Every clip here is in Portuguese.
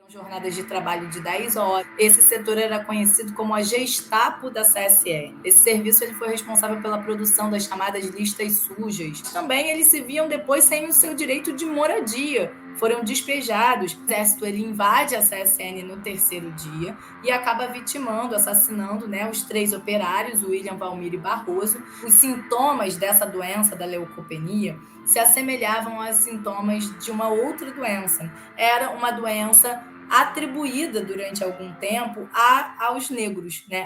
jornadas de trabalho de 10 horas. Esse setor era conhecido como a Gestapo da CSN. Esse serviço ele foi responsável pela produção das chamadas listas sujas. Também eles se viam depois sem o seu direito de moradia. Foram despejados. O exército ele invade a CSN no terceiro dia e acaba vitimando, assassinando, os 3 operários, o William, Valmir e Barroso. Os sintomas dessa doença, da leucopenia, se assemelhavam aos sintomas de uma outra doença. Era uma doença atribuída durante algum tempo aos negros, né?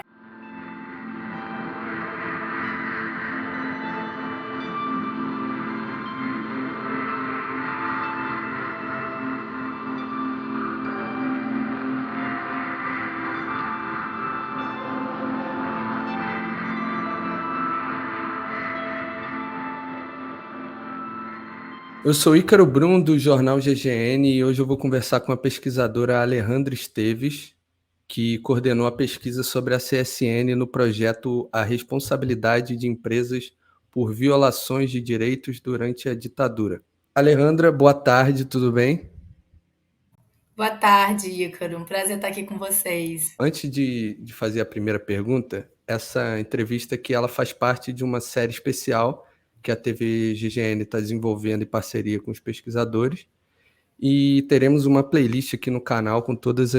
Eu sou Ícaro Brum, do jornal GGN, e hoje eu vou conversar com a pesquisadora Alejandra Esteves, que coordenou a pesquisa sobre a CSN no projeto A Responsabilidade de Empresas por Violações de Direitos durante a Ditadura. Alejandra, boa tarde, tudo bem? Boa tarde, Ícaro. Um prazer estar aqui com vocês. Antes de fazer a primeira pergunta, essa entrevista aqui ela faz parte de uma série especial que a TV GGN está desenvolvendo em parceria com os pesquisadores. E teremos uma playlist aqui no canal com todas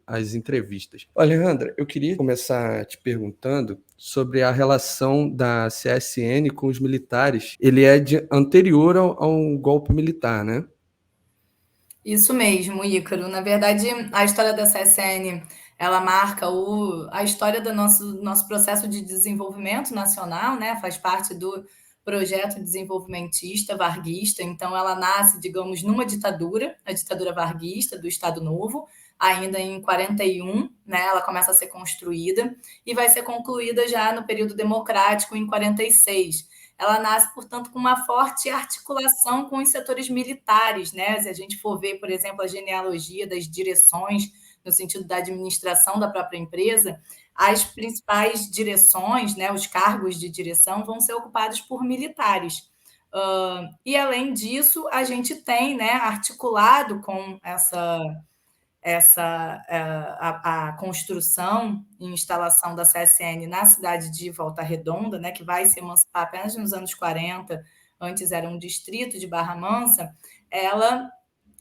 as entrevistas. Alejandra, eu queria começar te perguntando sobre a relação da CSN com os militares. Ele é anterior ao golpe militar, né? Isso mesmo, Ícaro. Na verdade, a história da CSN, ela marca a história do nosso processo de desenvolvimento nacional, né? Faz parte do projeto desenvolvimentista varguista. Então, ela nasce, digamos, numa ditadura, a ditadura varguista do Estado Novo, ainda em 41, né? Ela começa a ser construída e vai ser concluída já no período democrático em 46. Ela nasce, portanto, com uma forte articulação com os setores militares, né? Se a gente for ver, por exemplo, a genealogia das direções, no sentido da administração da própria empresa, as principais direções, né, os cargos de direção, vão ser ocupados por militares. E, além disso, a gente tem, né, articulado com a construção e instalação da CSN na cidade de Volta Redonda, né, que vai se emancipar apenas nos anos 40, antes era um distrito de Barra Mansa, ela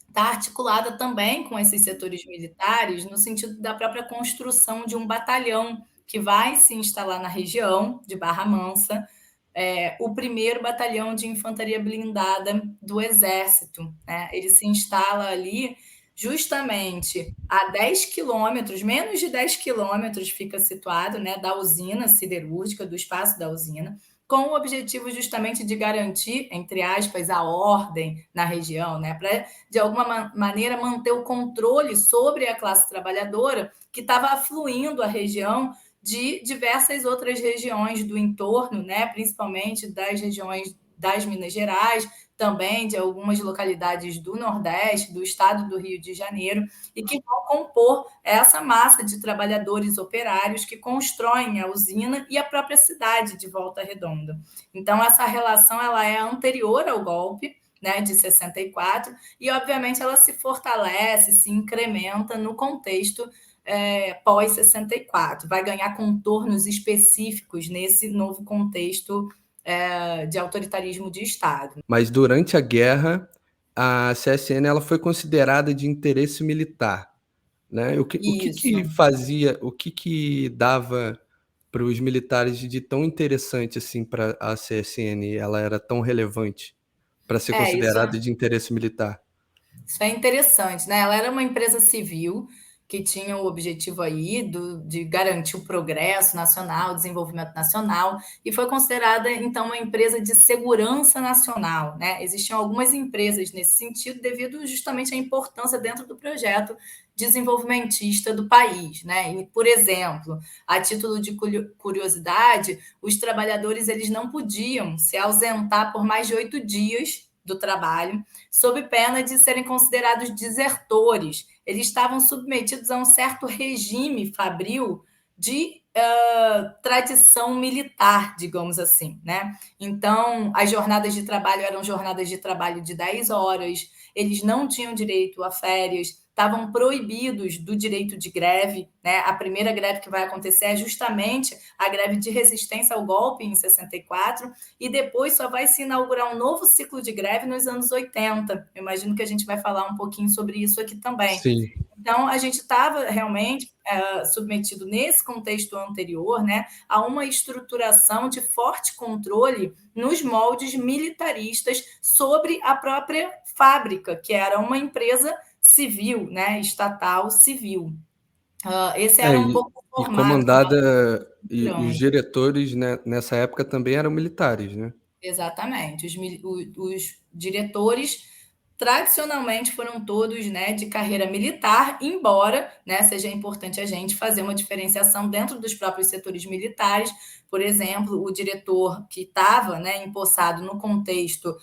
está articulada também com esses setores militares no sentido da própria construção de um batalhão que vai se instalar na região de Barra Mansa, o primeiro batalhão de infantaria blindada do Exército, né? Ele se instala ali justamente a 10 quilômetros, menos de 10 quilômetros fica situado, né, da usina siderúrgica, do espaço da usina, com o objetivo justamente de garantir, entre aspas, a ordem na região, né, para, de alguma maneira, manter o controle sobre a classe trabalhadora que estava afluindo a região de diversas outras regiões do entorno, né, principalmente das regiões das Minas Gerais, também de algumas localidades do Nordeste, do estado do Rio de Janeiro, e que vão compor essa massa de trabalhadores operários que constroem a usina e a própria cidade de Volta Redonda. Então, essa relação ela é anterior ao golpe, né, de 64, e, obviamente, ela se fortalece, se incrementa no contexto pós-64, vai ganhar contornos específicos nesse novo contexto de autoritarismo de Estado. Mas durante a guerra, a CSN ela foi considerada de interesse militar, né? O que Isso. fazia, o que dava para os militares de tão interessante assim para a CSN? Ela era tão relevante para ser Isso considerada de interesse militar? Isso é interessante, né? Ela era uma empresa civil que tinha o objetivo aí de garantir o progresso nacional, o desenvolvimento nacional, e foi considerada, então, uma empresa de segurança nacional, né? Existiam algumas empresas nesse sentido, devido justamente à importância dentro do projeto desenvolvimentista do país, né? E, por exemplo, a título de curiosidade, os trabalhadores eles não podiam se ausentar por mais de 8 dias do trabalho, sob pena de serem considerados desertores. Eles estavam submetidos a um certo regime fabril de tradição militar, digamos assim, né? Então, as jornadas de trabalho eram jornadas de trabalho de 10 horas, eles não tinham direito a férias, estavam proibidos do direito de greve, né? A primeira greve que vai acontecer é justamente a greve de resistência ao golpe em 64, e depois só vai se inaugurar um novo ciclo de greve nos anos 80. Eu imagino que a gente vai falar um pouquinho sobre isso aqui também. Sim. Então, a gente estava realmente submetido nesse contexto anterior, né, a uma estruturação de forte controle nos moldes militaristas sobre a própria fábrica, que era uma empresa civil, né, estatal civil. Esse era um pouco o E formato comandada, e os grande. diretores, né, nessa época também eram militares, né? Exatamente. Os diretores tradicionalmente foram todos, né, de carreira militar, embora, né, seja importante a gente fazer uma diferenciação dentro dos próprios setores militares. Por exemplo, o diretor que estava, né, empossado no contexto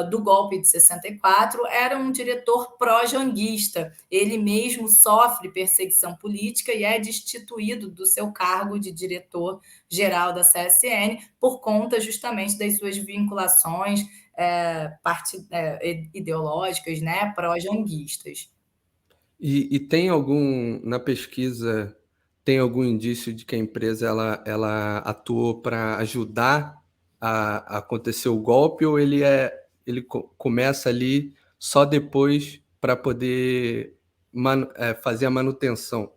do golpe de 64 era um diretor pró-janguista. Ele mesmo sofre perseguição política e é destituído do seu cargo de diretor geral da CSN por conta justamente das suas vinculações ideológicas, né, pró-janguistas. E tem algum, na pesquisa, tem algum indício de que a empresa ela atuou para ajudar a acontecer o golpe, ou ele começa ali só depois para poder fazer a manutenção?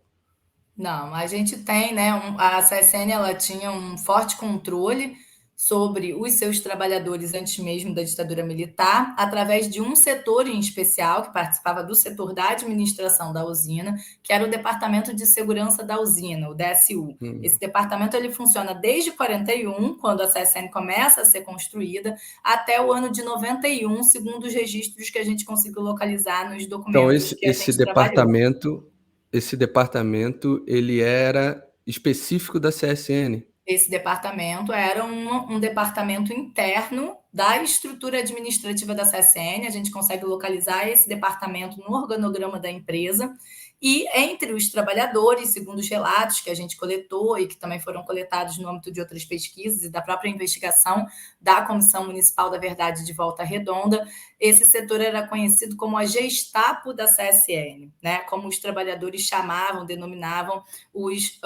Não, a gente tem, né, a CSN ela tinha um forte controle sobre os seus trabalhadores antes mesmo da ditadura militar, através de um setor em especial, que participava do setor da administração da usina, que era o Departamento de Segurança da Usina, o DSU. Esse departamento ele funciona desde 41, quando a CSN começa a ser construída, até o ano de 91, segundo os registros que a gente conseguiu localizar nos Então documentos esse que a esse gente trabalhou. departamento esse departamento, ele era específico da CSN? Esse departamento era um departamento interno da estrutura administrativa da CSN. A gente consegue localizar esse departamento no organograma da empresa. E entre os trabalhadores, segundo os relatos que a gente coletou e que também foram coletados no âmbito de outras pesquisas e da própria investigação da Comissão Municipal da Verdade de Volta Redonda, esse setor era conhecido como a Gestapo da CSN, né? Como os trabalhadores chamavam, denominavam os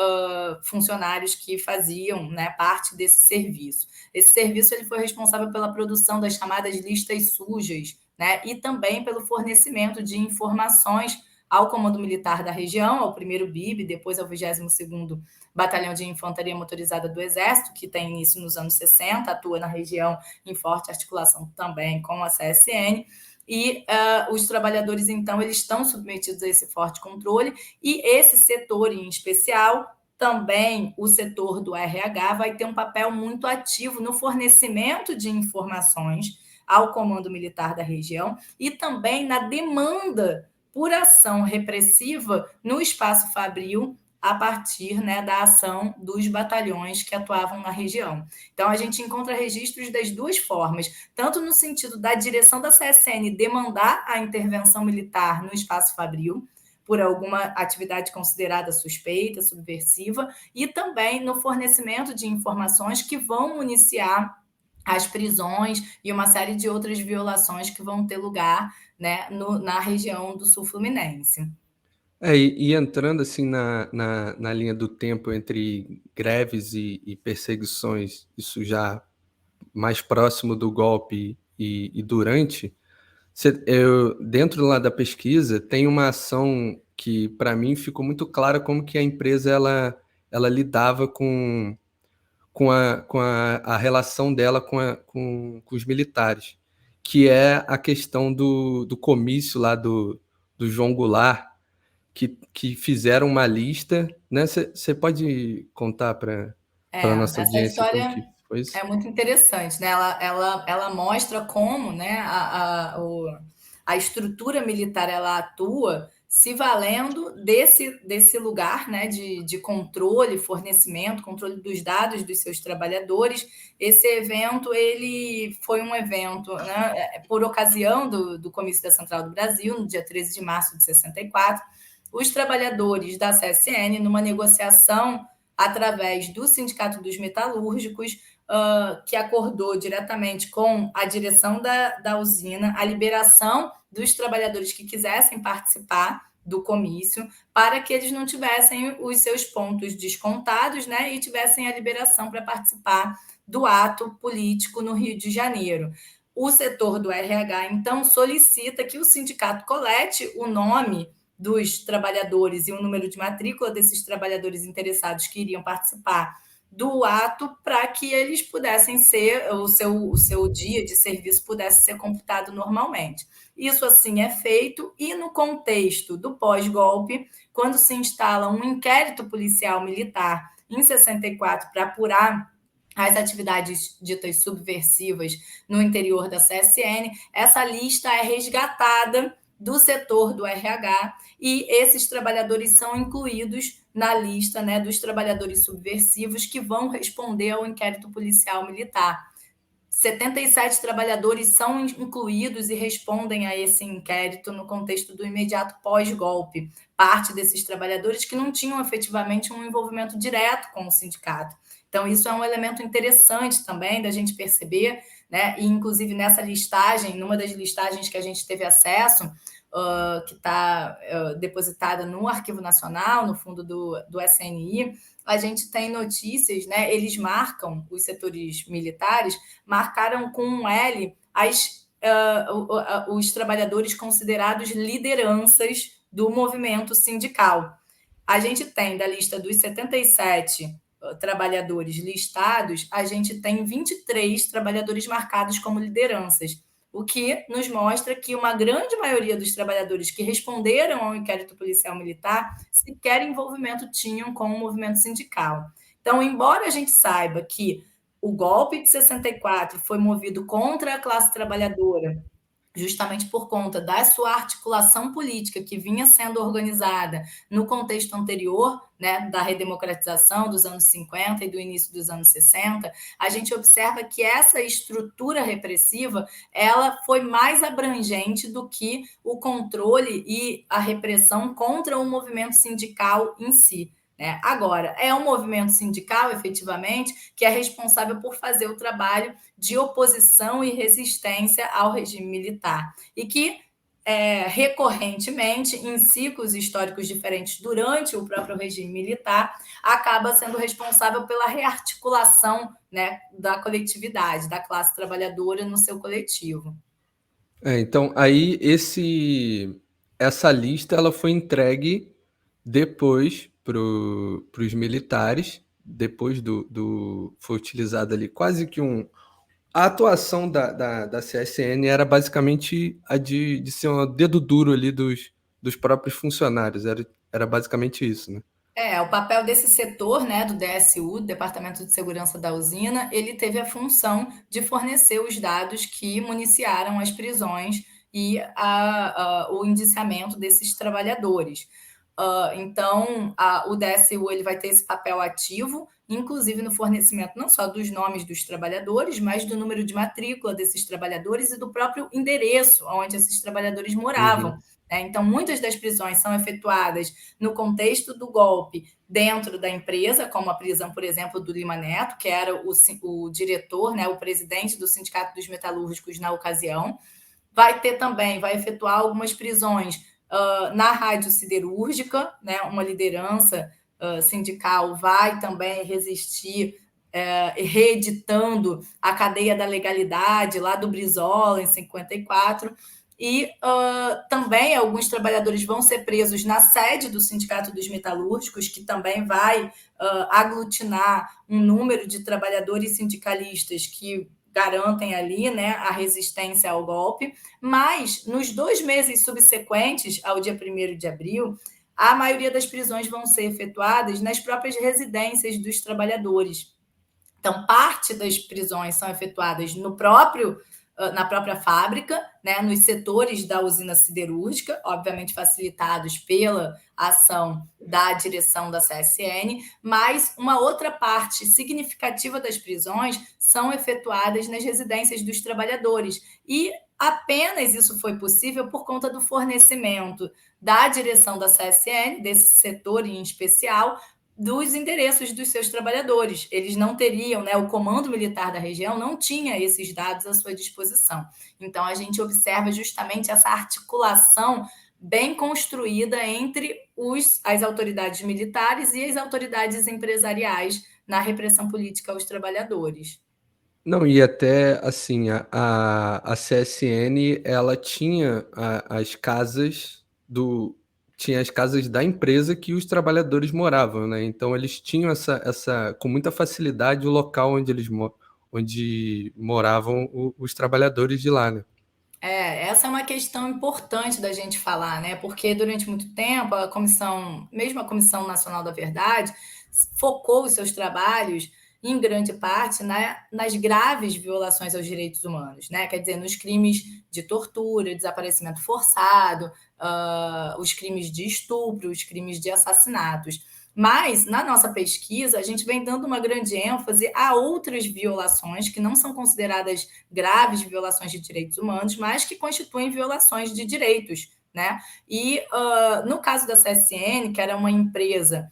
funcionários que faziam, né, parte desse serviço. Esse serviço ele foi responsável pela produção das chamadas listas sujas, né, e também pelo fornecimento de informações ao Comando Militar da região, ao 1º BIB, depois ao 22º Batalhão de Infantaria Motorizada do Exército, que tem início nos anos 60, atua na região em forte articulação também com a CSN. E os trabalhadores, então, eles estão submetidos a esse forte controle, e esse setor em especial, também o setor do RH, vai ter um papel muito ativo no fornecimento de informações ao Comando Militar da região e também na demanda por ação repressiva no espaço fabril a partir, né, da ação dos batalhões que atuavam na região. Então, a gente encontra registros das duas formas, tanto no sentido da direção da CSN demandar a intervenção militar no espaço fabril, por alguma atividade considerada suspeita, subversiva, e também no fornecimento de informações que vão municiar as prisões e uma série de outras violações que vão ter lugar, né, na região do sul fluminense. E entrando assim na linha do tempo entre greves e perseguições, isso já mais próximo do golpe e durante, dentro lá da pesquisa, tem uma ação que para mim ficou muito clara como que a empresa ela lidava com a relação dela com os militares, que é a questão do comício lá do João Goulart, que fizeram uma lista, né? Você pode contar para a nossa Essa audiência como história que foi é isso? muito interessante, né? Ela mostra como, né, a estrutura militar ela atua se valendo desse lugar, né, de controle, fornecimento, controle dos dados dos seus trabalhadores. Esse evento ele foi um evento, né, por ocasião do comício da Central do Brasil, no dia 13 de março de 64. Os trabalhadores da CSN, numa negociação através do Sindicato dos Metalúrgicos, que acordou diretamente com a direção da usina a liberação dos trabalhadores que quisessem participar do comício, para que eles não tivessem os seus pontos descontados, né, e tivessem a liberação para participar do ato político no Rio de Janeiro. O setor do RH, então, solicita que o sindicato colete o nome dos trabalhadores e o número de matrícula desses trabalhadores interessados que iriam participar do ato, para que eles pudessem ser, o seu dia de serviço pudesse ser computado normalmente. Isso assim é feito, e no contexto do pós-golpe, quando se instala um inquérito policial militar em 64 para apurar as atividades ditas subversivas no interior da CSN, essa lista é resgatada do setor do RH, e esses trabalhadores são incluídos na lista, né, dos trabalhadores subversivos que vão responder ao inquérito policial militar. 77 trabalhadores são incluídos e respondem a esse inquérito no contexto do imediato pós-golpe. Parte desses trabalhadores que não tinham efetivamente um envolvimento direto com o sindicato. Então, isso é um elemento interessante também da gente perceber, né? E, inclusive, nessa listagem, numa das listagens que a gente teve acesso, que está depositada no Arquivo Nacional, no fundo do SNI, a gente tem notícias, né? Eles marcam, os setores militares, marcaram com um L os trabalhadores considerados lideranças do movimento sindical. A gente tem, da lista dos 77 trabalhadores listados, a gente tem 23 trabalhadores marcados como lideranças, o que nos mostra que uma grande maioria dos trabalhadores que responderam ao inquérito policial militar sequer envolvimento tinham com o movimento sindical. Então, embora a gente saiba que o golpe de 64 foi movido contra a classe trabalhadora, justamente por conta da sua articulação política que vinha sendo organizada no contexto anterior, né, da redemocratização dos anos 50 e do início dos anos 60, a gente observa que essa estrutura repressiva ela foi mais abrangente do que o controle e a repressão contra o movimento sindical em si. Né? Agora, é um movimento sindical, efetivamente, que é responsável por fazer o trabalho de oposição e resistência ao regime militar. E que, recorrentemente, em ciclos históricos diferentes durante o próprio regime militar, acaba sendo responsável pela rearticulação, né, da coletividade, da classe trabalhadora no seu coletivo. Então, aí essa lista ela foi entregue depois para os militares, depois foi utilizado ali quase que a atuação da CSN era basicamente a de ser um dedo duro ali dos próprios funcionários, era basicamente isso, né? O papel desse setor, né, do DSU, Departamento de Segurança da Usina, ele teve a função de fornecer os dados que municiaram as prisões e o indiciamento desses trabalhadores. Então, o DSU ele vai ter esse papel ativo, inclusive no fornecimento não só dos nomes dos trabalhadores, mas do número de matrícula desses trabalhadores e do próprio endereço onde esses trabalhadores moravam. Uhum. Então, muitas das prisões são efetuadas no contexto do golpe dentro da empresa, como a prisão, por exemplo, do Lima Neto, que era o diretor, né, o presidente do Sindicato dos Metalúrgicos na ocasião. Vai efetuar algumas prisões na rádio siderúrgica, né, uma liderança sindical vai também resistir reeditando a cadeia da legalidade lá do Brizola, em 54, e também alguns trabalhadores vão ser presos na sede do Sindicato dos Metalúrgicos, que também vai aglutinar um número de trabalhadores sindicalistas que garantem ali, né, a resistência ao golpe, mas nos 2 meses subsequentes ao dia 1º de abril, a maioria das prisões vão ser efetuadas nas próprias residências dos trabalhadores. Então, parte das prisões são efetuadas na própria fábrica, né, nos setores da usina siderúrgica, obviamente facilitados pela ação da direção da CSN, mas uma outra parte significativa das prisões são efetuadas nas residências dos trabalhadores. E apenas isso foi possível por conta do fornecimento da direção da CSN, desse setor em especial, dos endereços dos seus trabalhadores. Eles não teriam, né, o comando militar da região não tinha esses dados à sua disposição. Então, a gente observa justamente essa articulação bem construída entre as autoridades militares e as autoridades empresariais na repressão política aos trabalhadores. Não, e até assim, a CSN, ela tinha as casas tinha as casas da empresa que os trabalhadores moravam, né? Então eles tinham com muita facilidade o local onde moravam os trabalhadores de lá, né? Essa é uma questão importante da gente falar, né? Porque durante muito tempo a comissão, mesmo a Comissão Nacional da Verdade, focou os seus trabalhos em grande parte nas graves violações aos direitos humanos, né? Quer dizer, nos crimes de tortura, desaparecimento forçado, os crimes de estupro, os crimes de assassinatos. Mas, na nossa pesquisa, a gente vem dando uma grande ênfase a outras violações que não são consideradas graves violações de direitos humanos, mas que constituem violações de direitos, né? E no caso da CSN, que era uma empresa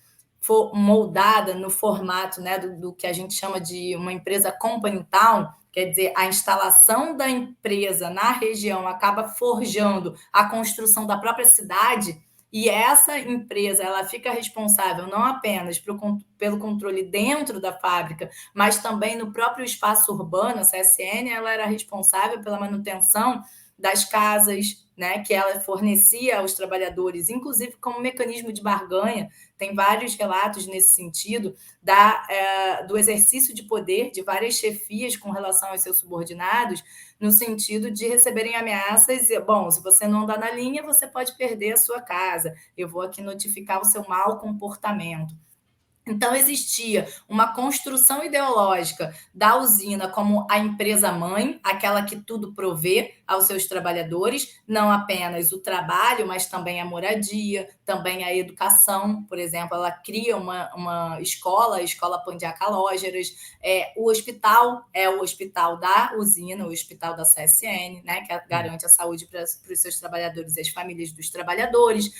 moldada no formato, né, do que a gente chama de uma empresa company town, quer dizer, a instalação da empresa na região acaba forjando a construção da própria cidade. E essa empresa ela fica responsável não apenas pelo controle dentro da fábrica, mas também no próprio espaço urbano. A CSN ela era responsável pela manutenção das casas, né, que ela fornecia aos trabalhadores, inclusive como mecanismo de barganha. Tem vários relatos nesse sentido do exercício de poder de várias chefias com relação aos seus subordinados, no sentido de receberem ameaças. Bom, se você não andar na linha, você pode perder a sua casa. Eu vou aqui notificar o seu mau comportamento. Então, existia uma construção ideológica da usina como a empresa-mãe, aquela que tudo provê aos seus trabalhadores, não apenas o trabalho, mas também a moradia, também a educação. Por exemplo, ela cria uma escola, a Escola Pandiaca Lógeras, o hospital é o hospital da usina, o hospital da CSN, né, que garante a saúde para os seus trabalhadores e as famílias dos trabalhadores,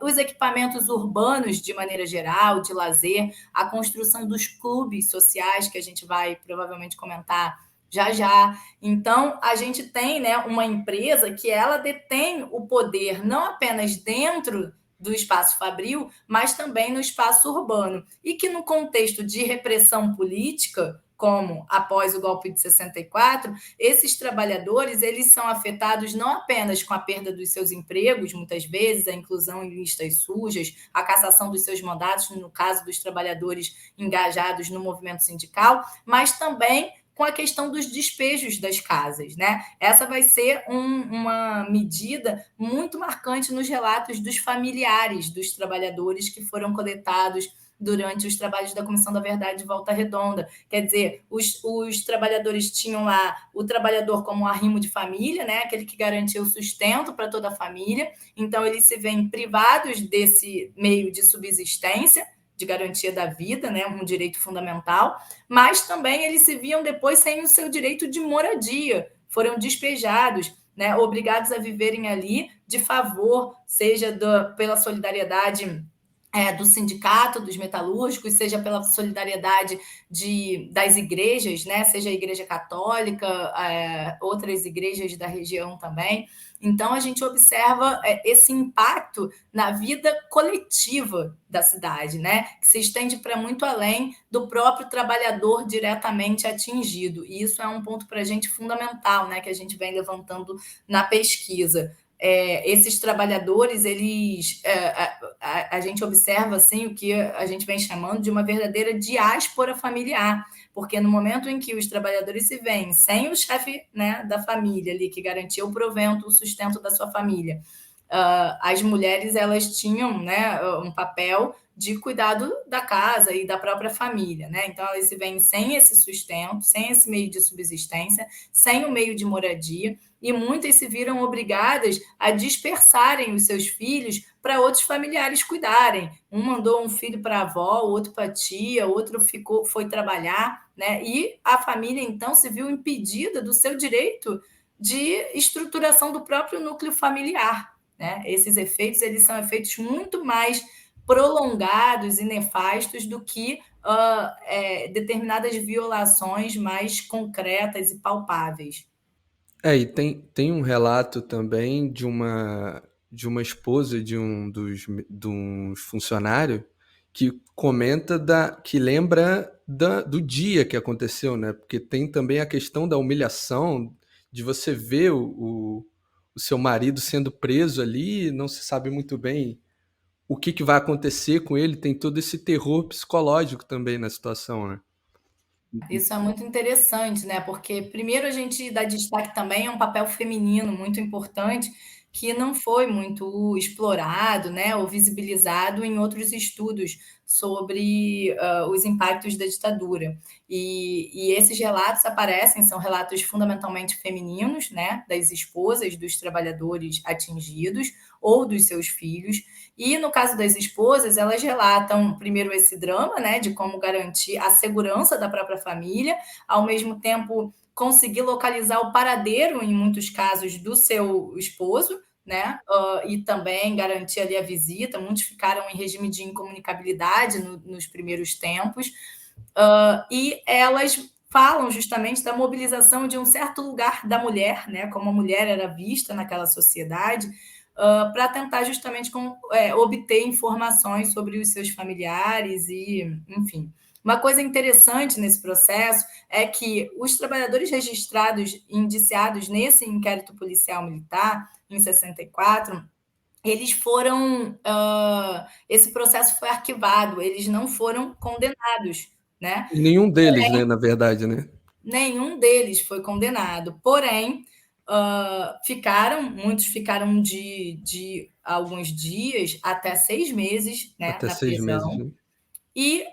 os equipamentos urbanos, de maneira geral, de lazer, a construção dos clubes sociais, que a gente vai provavelmente comentar já já. Então, a gente tem, né, uma empresa que ela detém o poder não apenas dentro do espaço fabril, mas também no espaço urbano. E que no contexto de repressão política, como após o golpe de 64, esses trabalhadores eles são afetados não apenas com a perda dos seus empregos, muitas vezes, a inclusão em listas sujas, a cassação dos seus mandatos, no caso dos trabalhadores engajados no movimento sindical, mas também com a questão dos despejos das casas, né? Essa vai ser uma medida muito marcante nos relatos dos familiares dos trabalhadores que foram coletados durante os trabalhos da Comissão da Verdade de Volta Redonda. Quer dizer, os trabalhadores tinham lá o trabalhador como arrimo de família, né? Aquele que garantia o sustento para toda a família. Então, eles se veem privados desse meio de subsistência, de garantia da vida, né, um direito fundamental, mas também eles se viam depois sem o seu direito de moradia, foram despejados, né, obrigados a viverem ali de favor, seja pela solidariedade do sindicato dos metalúrgicos, seja pela solidariedade das igrejas, né? Seja a Igreja Católica, outras igrejas da região também. Então, a gente observa esse impacto na vida coletiva da cidade, né? Que se estende para muito além do próprio trabalhador diretamente atingido. E isso é um ponto para a gente fundamental, né? Que a gente vem levantando na pesquisa. Esses trabalhadores, eles a gente observa assim o que a gente vem chamando de uma verdadeira diáspora familiar, porque no momento em que os trabalhadores se veem sem o chefe, né, da família ali que garantia o provento, o sustento da sua família, as mulheres elas tinham, né, um papel de cuidado da casa e da própria família, né? Então elas se veem sem esse sustento, sem esse meio de subsistência, sem o meio de moradia, e muitas se viram obrigadas a dispersarem os seus filhos para outros familiares cuidarem. Um mandou um filho para a avó, outro para a tia, outro foi trabalhar, né? E a família então se viu impedida do seu direito de estruturação do próprio núcleo familiar, né? Esses efeitos eles são efeitos muito mais prolongados e nefastos do que determinadas violações mais concretas e palpáveis. E tem um relato também de uma esposa de um funcionário que comenta que lembra do dia que aconteceu, né? Porque tem também a questão da humilhação, de você ver o seu marido sendo preso ali, não se sabe muito bem o que vai acontecer com ele, tem todo esse terror psicológico também na situação, né? Isso é muito interessante, né? Porque primeiro a gente dá destaque também a um papel feminino muito importante que não foi muito explorado, né, ou visibilizado em outros estudos sobre os impactos da ditadura. E esses relatos aparecem, são relatos fundamentalmente femininos, né, das esposas dos trabalhadores atingidos ou dos seus filhos. E no caso das esposas, elas relatam primeiro esse drama, né, de como garantir a segurança da própria família, ao mesmo tempo conseguir localizar o paradeiro, em muitos casos, do seu esposo, né? E também garantir ali a visita. Muitos ficaram em regime de incomunicabilidade nos primeiros tempos. E elas falam justamente da mobilização de um certo lugar da mulher, né? Como a mulher era vista naquela sociedade, para tentar justamente obter informações sobre os seus familiares e, enfim. Uma coisa interessante nesse processo é que os trabalhadores registrados, indiciados nesse inquérito policial militar, em 64, eles foram. Esse processo foi arquivado, eles não foram condenados, né? E nenhum deles, né, na verdade, né? Nenhum deles foi condenado, porém, muitos ficaram de alguns dias até 6 meses, né, Até na 6 meses, prisão. né? E,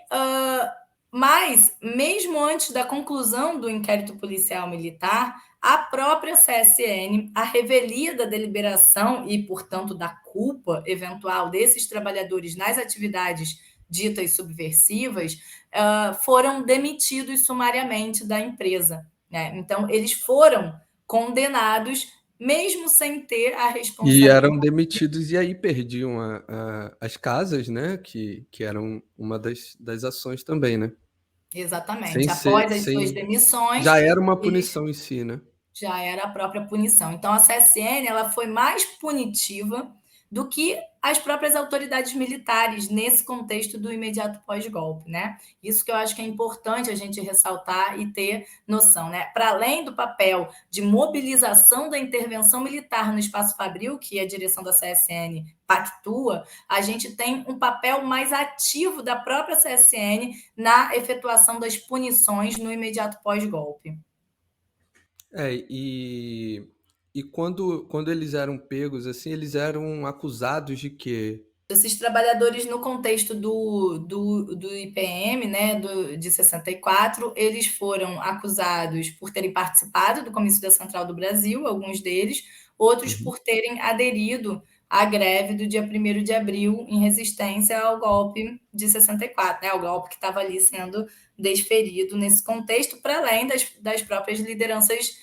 mas, mesmo antes da conclusão do inquérito policial militar, a própria CSN, a revelia da deliberação e, portanto, da culpa eventual desses trabalhadores nas atividades ditas subversivas, foram demitidos sumariamente da empresa, né? Então, eles foram condenados, mesmo sem ter a E eram responsabilidade. demitidos e aí perdiam as casas, né? Que eram uma das ações também, né? Sem Exatamente. ser, Após as suas sem, demissões, já era uma eles punição em si, né? já era a própria punição. Então, a CSN ela foi mais punitiva do que as próprias autoridades militares nesse contexto do imediato pós-golpe, né? Isso que eu acho que é importante a gente ressaltar e ter noção, né? Para além do papel de mobilização da intervenção militar no espaço fabril, que a direção da CSN pactua, a gente tem um papel mais ativo da própria CSN na efetuação das punições no imediato pós-golpe. E quando eles eram pegos, assim, eles eram acusados de quê? Esses trabalhadores, no contexto do IPM, né, de 64, eles foram acusados por terem participado do Comício da Central do Brasil, alguns deles, outros Uhum. por terem aderido à greve do dia 1º de abril, em resistência ao golpe de 64, né, ao golpe que estava ali sendo desferido nesse contexto, para além das próprias lideranças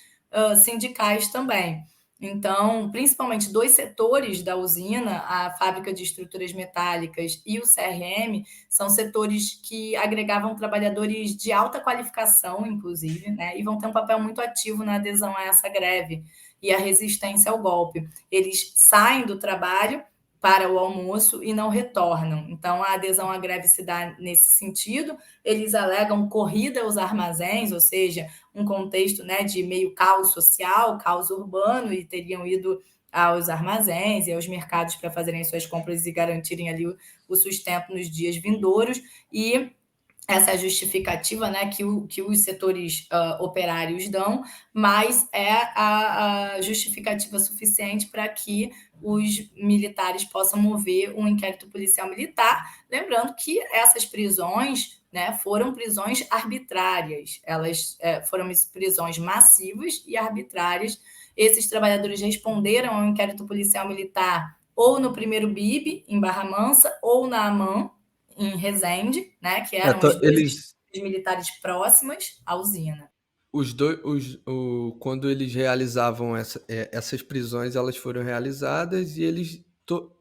sindicais também. Então, principalmente dois setores da usina, a fábrica de estruturas metálicas e o CRM, são setores que agregavam trabalhadores de alta qualificação, inclusive, né, e vão ter um papel muito ativo na adesão a essa greve e a resistência ao golpe. Eles saem do trabalho para o almoço e não retornam. Então, a adesão à greve se dá nesse sentido. Eles alegam corrida aos armazéns, ou seja, um contexto, né, de meio caos social, caos urbano, e teriam ido aos armazéns e aos mercados para fazerem suas compras e garantirem ali o sustento nos dias vindouros. E essa justificativa, né, que os setores operários dão, mas é a justificativa suficiente para que os militares possam mover um inquérito policial militar, lembrando que essas prisões, né, foram prisões arbitrárias, elas foram prisões massivas e arbitrárias. Esses trabalhadores responderam ao inquérito policial militar ou no primeiro BIB, em Barra Mansa, ou na AMAN, em Resende, né, que eram as duas Eles, estruturas militares próximas à usina. os dois, quando eles realizavam essas prisões, elas foram realizadas e eles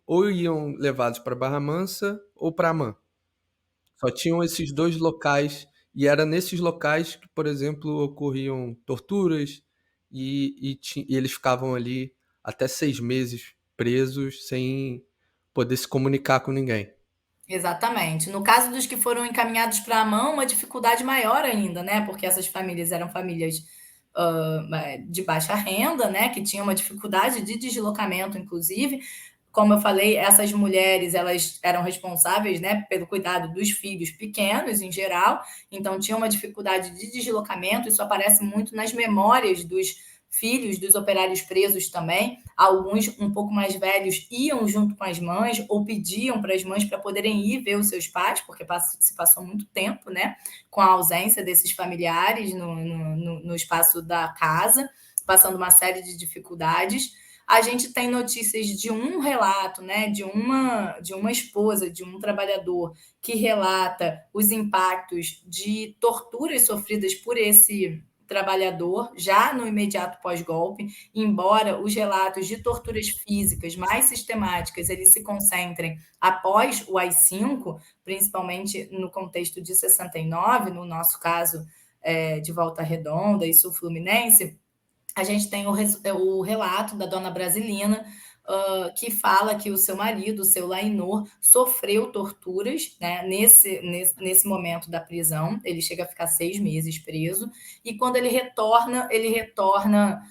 ou iam levados para Barra Mansa ou para Amã. Só tinham esses dois locais, e era nesses locais que, por exemplo, ocorriam torturas e eles ficavam ali até 6 meses presos sem poder se comunicar com ninguém. Exatamente. No caso dos que foram encaminhados para a mão, uma dificuldade maior ainda, né? Porque essas famílias eram famílias de baixa renda, né? Que tinham uma dificuldade de deslocamento, inclusive. Como eu falei, essas mulheres elas eram responsáveis, né, pelo cuidado dos filhos pequenos em geral, então tinha uma dificuldade de deslocamento. Isso aparece muito nas memórias dos filhos dos operários presos também. Alguns um pouco mais velhos iam junto com as mães ou pediam para as mães para poderem ir ver os seus pais, porque se passou muito tempo, né, com a ausência desses familiares no espaço da casa, passando uma série de dificuldades. A gente tem notícias de um relato, né, de uma esposa, de um trabalhador que relata os impactos de torturas sofridas por esse trabalhador já no imediato pós-golpe, embora os relatos de torturas físicas mais sistemáticas eles se concentrem após o AI-5, principalmente no contexto de 69, no nosso caso de Volta Redonda e Sul Fluminense. A gente tem o relato da dona Brasilina, que fala que o seu marido, o seu Lainor, sofreu torturas, né, nesse momento da prisão. Ele chega a ficar 6 meses preso, e quando ele retorna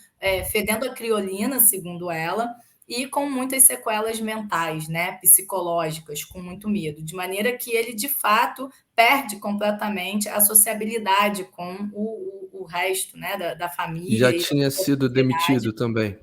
fedendo a criolina, segundo ela, e com muitas sequelas mentais, né, psicológicas, com muito medo, de maneira que ele, de fato, perde completamente a sociabilidade com o resto, né, da Já família e tinha da sido sociedade. demitido também.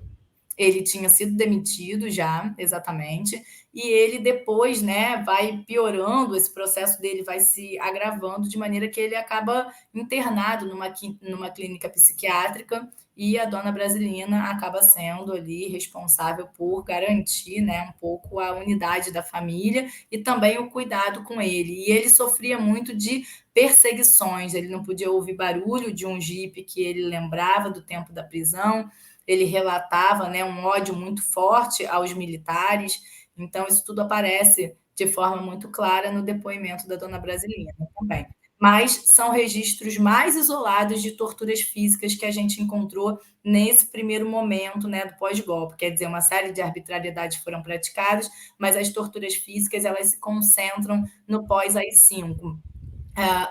Ele tinha sido demitido já, exatamente, e ele depois, né, vai piorando, esse processo dele vai se agravando, de maneira que ele acaba internado numa clínica psiquiátrica, e a dona Brasilina acaba sendo ali responsável por garantir, né, um pouco a unidade da família e também o cuidado com ele. E ele sofria muito de perseguições, ele não podia ouvir barulho de um jipe que ele lembrava do tempo da prisão. Ele relatava, né, um ódio muito forte aos militares. Então, isso tudo aparece de forma muito clara no depoimento da dona Brasilina também. Mas são registros mais isolados de torturas físicas que a gente encontrou nesse primeiro momento, né, do pós-golpe. Quer dizer, uma série de arbitrariedades foram praticadas, mas as torturas físicas elas se concentram no pós-AI-5.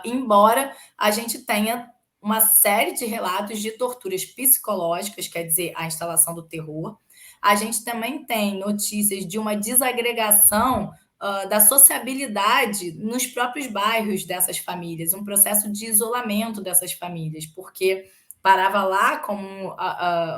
Embora a gente tenha uma série de relatos de torturas psicológicas, quer dizer, a instalação do terror. A gente também tem notícias de uma desagregação da sociabilidade nos próprios bairros dessas famílias, um processo de isolamento dessas famílias, porque parava lá, como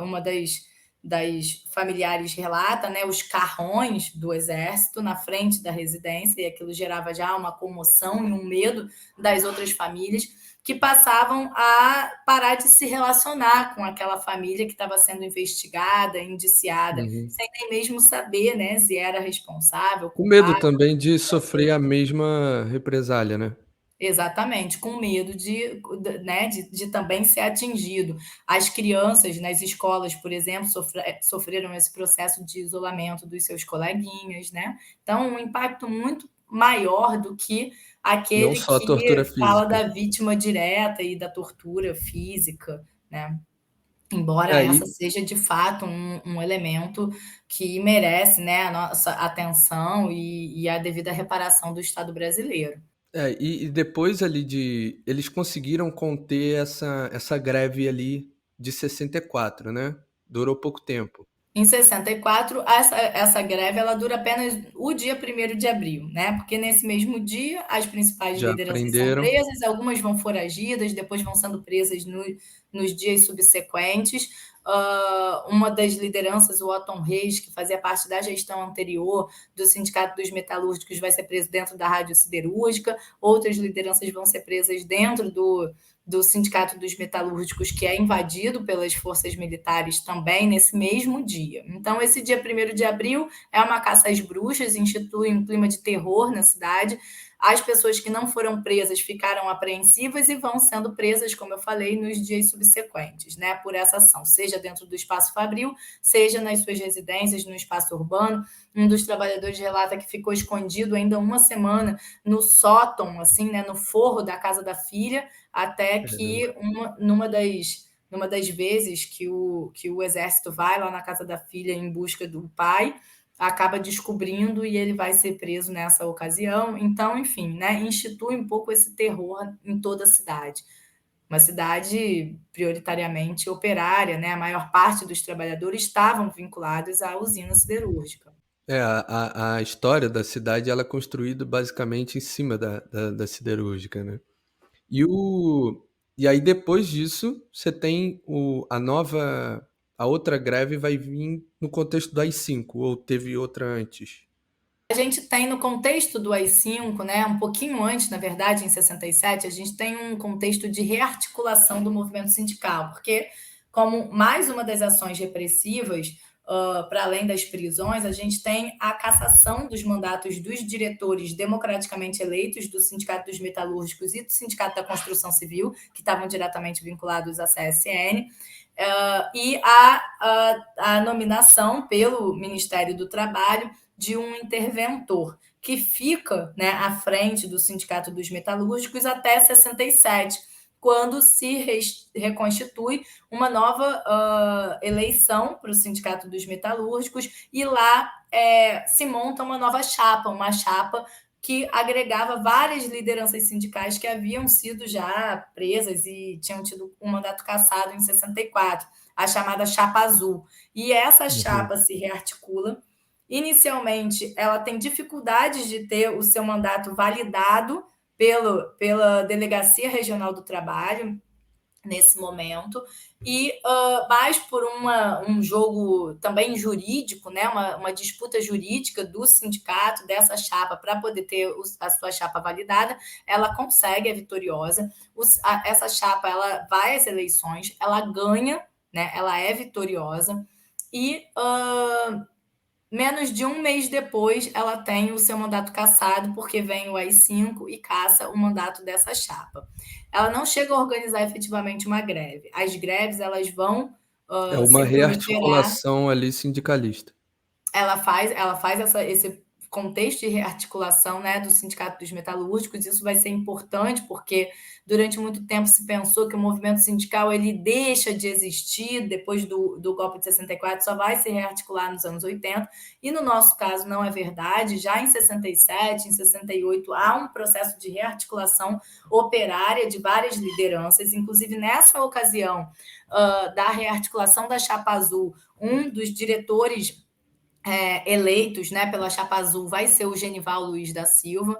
uma das familiares relata, né, os carrões do exército na frente da residência, e aquilo gerava já uma comoção e um medo das outras famílias, que passavam a parar de se relacionar com aquela família que estava sendo investigada, indiciada, Uhum. sem nem mesmo saber, né, se era responsável, Com medo culpado. também de sofrer a mesma represália, né. Exatamente, com medo né, de também ser atingido. As crianças nas escolas, por exemplo, sofreram esse processo de isolamento dos seus coleguinhas, né? Então, um impacto muito maior do que Não aquele só a tortura que fala física. da vítima direta e da tortura física, né? Embora É, essa e seja de fato um elemento que merece, né, a nossa atenção e a devida reparação do Estado brasileiro. e depois ali de eles conseguiram conter essa greve ali de 64, né. Durou pouco tempo. Em 64, essa greve ela dura apenas o dia 1º de abril, né? Porque nesse mesmo dia as principais Já lideranças são aprenderam. presas, algumas vão foragidas, depois vão sendo presas nos dias subsequentes. Uma das lideranças, o Otton Reis, que fazia parte da gestão anterior do Sindicato dos Metalúrgicos, vai ser preso dentro da Rádio Siderúrgica. Outras lideranças vão ser presas dentro do Sindicato dos Metalúrgicos, que é invadido pelas forças militares também nesse mesmo dia. Então, esse dia 1º de abril é uma caça às bruxas, institui um clima de terror na cidade. As pessoas que não foram presas ficaram apreensivas e vão sendo presas, como eu falei, nos dias subsequentes, né, por essa ação, seja dentro do espaço fabril, seja nas suas residências, no espaço urbano. Um dos trabalhadores relata que ficou escondido ainda uma semana no sótão, assim, né, no forro da casa da filha, até Caramba. que numa das vezes que o exército vai lá na casa da filha em busca do pai, acaba descobrindo e ele vai ser preso nessa ocasião. Então, enfim, né, institui um pouco esse terror em toda a cidade. Uma cidade prioritariamente operária, né? A maior parte dos trabalhadores estavam vinculados à usina siderúrgica. A história da cidade ela é construída basicamente em cima da siderúrgica, né? E, e aí depois disso você tem a outra greve vai vir no contexto do AI-5, ou teve outra antes? A gente tem no contexto do AI-5, né, um pouquinho antes, na verdade, em 67, a gente tem um contexto de rearticulação do movimento sindical, porque como mais uma das ações repressivas, para além das prisões, a gente tem a cassação dos mandatos dos diretores democraticamente eleitos do Sindicato dos Metalúrgicos e do Sindicato da Construção Civil, que estavam diretamente vinculados à CSN, e a nominação pelo Ministério do Trabalho de um interventor que fica, né, à frente do Sindicato dos Metalúrgicos até 67, quando se reconstitui uma nova eleição para o Sindicato dos Metalúrgicos e lá se monta uma chapa que agregava várias lideranças sindicais que haviam sido já presas e tinham tido um mandato cassado em 64, a chamada Chapa Azul. E essa Uhum. chapa se rearticula. Inicialmente, ela tem dificuldades de ter o seu mandato validado pela Delegacia Regional do Trabalho, nesse momento, e mais por um jogo também jurídico, né, uma disputa jurídica do sindicato, dessa chapa, para poder ter a sua chapa validada, ela consegue, é vitoriosa. Essa chapa ela vai às eleições, ela ganha, né, ela é vitoriosa, e menos de um mês depois, ela tem o seu mandato cassado, porque vem o AI-5 e caça o mandato dessa chapa. Ela não chega a organizar efetivamente uma greve. As greves elas vão É uma se proliferar. rearticulação ali sindicalista. Ela faz esse contexto de rearticulação, né, do Sindicato dos Metalúrgicos. Isso vai ser importante porque durante muito tempo se pensou que o movimento sindical ele deixa de existir depois do golpe de 64, só vai se rearticular nos anos 80, e no nosso caso não é verdade. Já em 67, em 68, há um processo de rearticulação operária de várias lideranças, inclusive nessa ocasião da rearticulação da Chapa Azul, um dos diretores eleitos, né, pela Chapa Azul vai ser o Genival Luiz da Silva,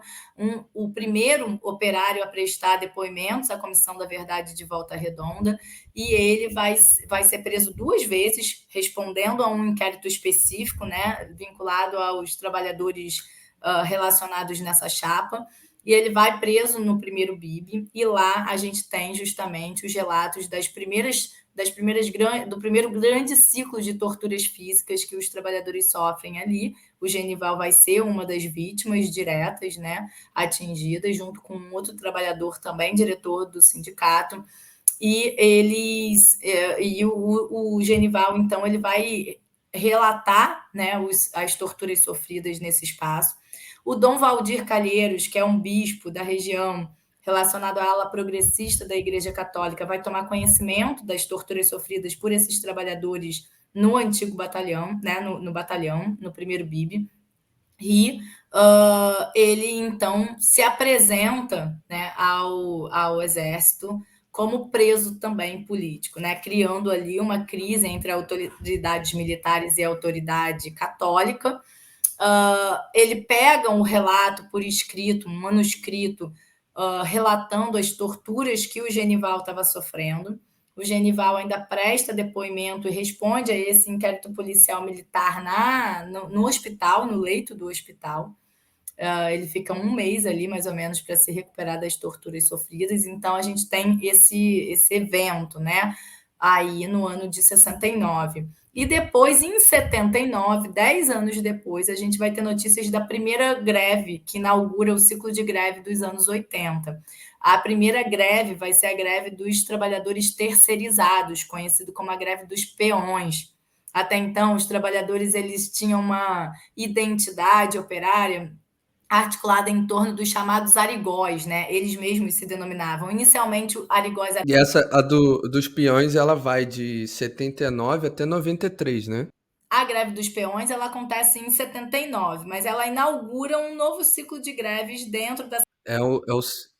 o primeiro operário a prestar depoimentos à Comissão da Verdade de Volta Redonda, e ele vai ser preso 2 vezes, respondendo a um inquérito específico, né, vinculado aos trabalhadores relacionados nessa chapa, e ele vai preso no primeiro BIB, e lá a gente tem justamente os relatos do primeiro grande ciclo de torturas físicas que os trabalhadores sofrem ali. O Genival vai ser uma das vítimas diretas, né, atingidas, junto com um outro trabalhador também, diretor do sindicato. O Genival, então, ele vai relatar, né, as torturas sofridas nesse espaço. O Dom Valdir Calheiros, que é um bispo da região relacionado à ala progressista da Igreja Católica, vai tomar conhecimento das torturas sofridas por esses trabalhadores no antigo batalhão, né, no batalhão, no primeiro BIB, e ele então se apresenta, né, ao exército como preso também político, né, criando ali uma crise entre autoridades militares e a autoridade católica. Ele pega um relato por escrito, um manuscrito, relatando as torturas que o Genival estava sofrendo. O Genival ainda presta depoimento e responde a esse inquérito policial militar no hospital, no leito do hospital. Ele fica um mês ali, mais ou menos, para se recuperar das torturas sofridas. Então, a gente tem esse evento, né? Aí no ano de 69. E depois, em 79, 10 anos depois, a gente vai ter notícias da primeira greve, que inaugura o ciclo de greve dos anos 80. A primeira greve vai ser a greve dos trabalhadores terceirizados, conhecido como a greve dos peões. Até então, os trabalhadores eles tinham uma identidade operária articulada em torno dos chamados arigóis, né? Eles mesmos se denominavam. Inicialmente, o arigóis E essa, dos peões, ela vai de 79 até 93, né? A greve dos peões ela acontece em 79, mas ela inaugura um novo ciclo de greves dentro da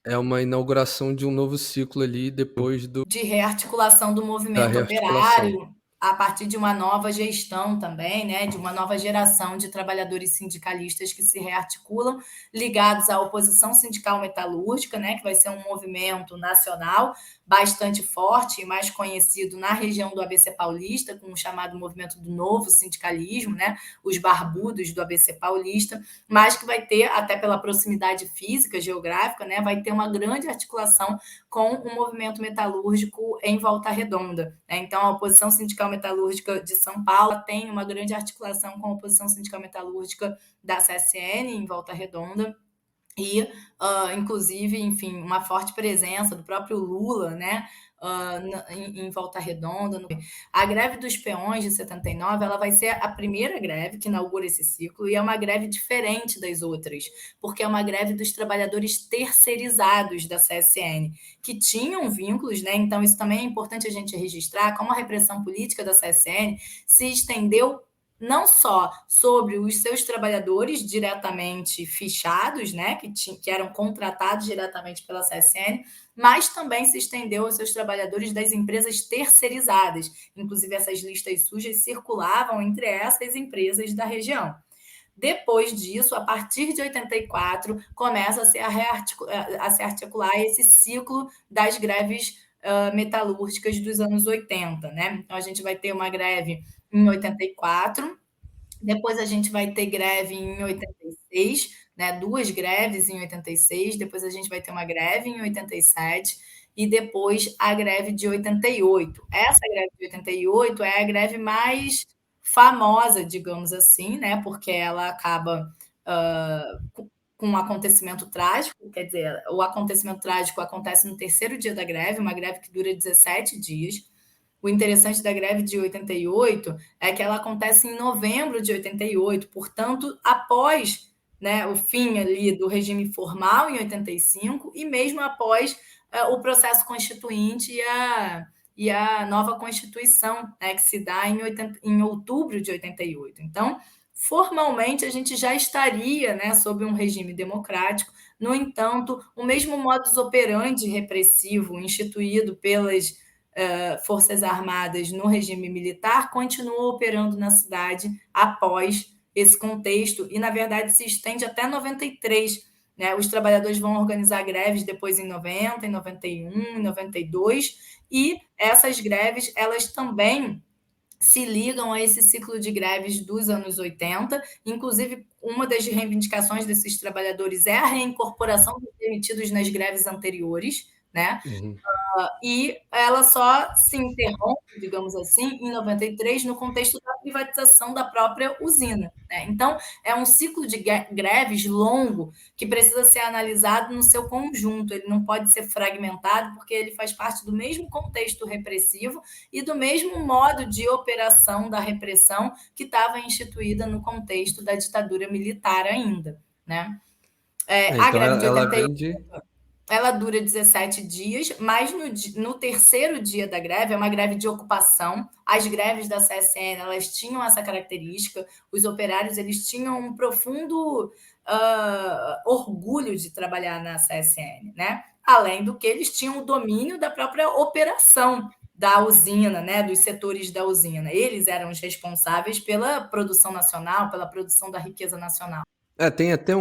É uma inauguração de um novo ciclo ali depois de rearticulação do da movimento rearticulação. operário, a partir de uma nova gestão também, né, de uma nova geração de trabalhadores sindicalistas que se rearticulam, ligados à oposição sindical metalúrgica, né, que vai ser um movimento nacional bastante forte e mais conhecido na região do ABC Paulista, com o chamado movimento do novo sindicalismo, né, os barbudos do ABC Paulista, mas que vai ter, até pela proximidade física, geográfica, né, vai ter uma grande articulação com o movimento metalúrgico em Volta Redonda. Então, a oposição sindical metalúrgica de São Paulo tem uma grande articulação com a oposição sindical metalúrgica da CSN em Volta Redonda e, inclusive, enfim, uma forte presença do próprio Lula, né, em Volta Redonda. A greve dos peões de 79, ela vai ser a primeira greve que inaugura esse ciclo e é uma greve diferente das outras, porque é uma greve dos trabalhadores terceirizados da CSN, que tinham vínculos, né? Então isso também é importante a gente registrar, como a repressão política da CSN se estendeu não só sobre os seus trabalhadores diretamente fichados, né, que eram contratados diretamente pela CSN, mas também se estendeu aos seus trabalhadores das empresas terceirizadas. Inclusive, essas listas sujas circulavam entre essas empresas da região. Depois disso, a partir de 84, começa a se articular esse ciclo das greves metalúrgicas dos anos 80. Né? Então, a gente vai ter uma greve em 84, depois a gente vai ter greve em 86, né? Duas greves em 86, depois a gente vai ter uma greve em 87 e depois a greve de 88. Essa greve de 88 é a greve mais famosa, digamos assim, né? Porque ela acaba com um acontecimento trágico, quer dizer, o acontecimento trágico acontece no terceiro dia da greve, uma greve que dura 17 dias. O interessante da greve de 88 é que ela acontece em novembro de 88, portanto, após, né, o fim ali do regime formal em 85 e mesmo após o processo constituinte e a nova Constituição, né, que se dá em outubro de 88. Então, formalmente, a gente já estaria, né, sob um regime democrático. No entanto, o mesmo modus operandi repressivo instituído pelas Forças Armadas no regime militar continuou operando na cidade após esse contexto e, na verdade, se estende até 93. Né? Os trabalhadores vão organizar greves depois em 90, em 91, em 92, e essas greves elas também se ligam a esse ciclo de greves dos anos 80. Inclusive, uma das reivindicações desses trabalhadores é a reincorporação dos demitidos nas greves anteriores, né? Uhum. E ela só se interrompe, digamos assim, em 93, no contexto da privatização da própria usina. Né? Então, é um ciclo de greves longo que precisa ser analisado no seu conjunto, ele não pode ser fragmentado, porque ele faz parte do mesmo contexto repressivo e do mesmo modo de operação da repressão que estava instituída no contexto da ditadura militar ainda. Né? A Então greve de ela 88 vem de. ela dura 17 dias, mas no terceiro dia da greve, é uma greve de ocupação. As greves da CSN, elas tinham essa característica, os operários eles tinham um profundo orgulho de trabalhar na CSN, né? Além do que eles tinham o domínio da própria operação da usina, né? Dos setores da usina. Eles eram os responsáveis pela produção nacional, pela produção da riqueza nacional. Tem até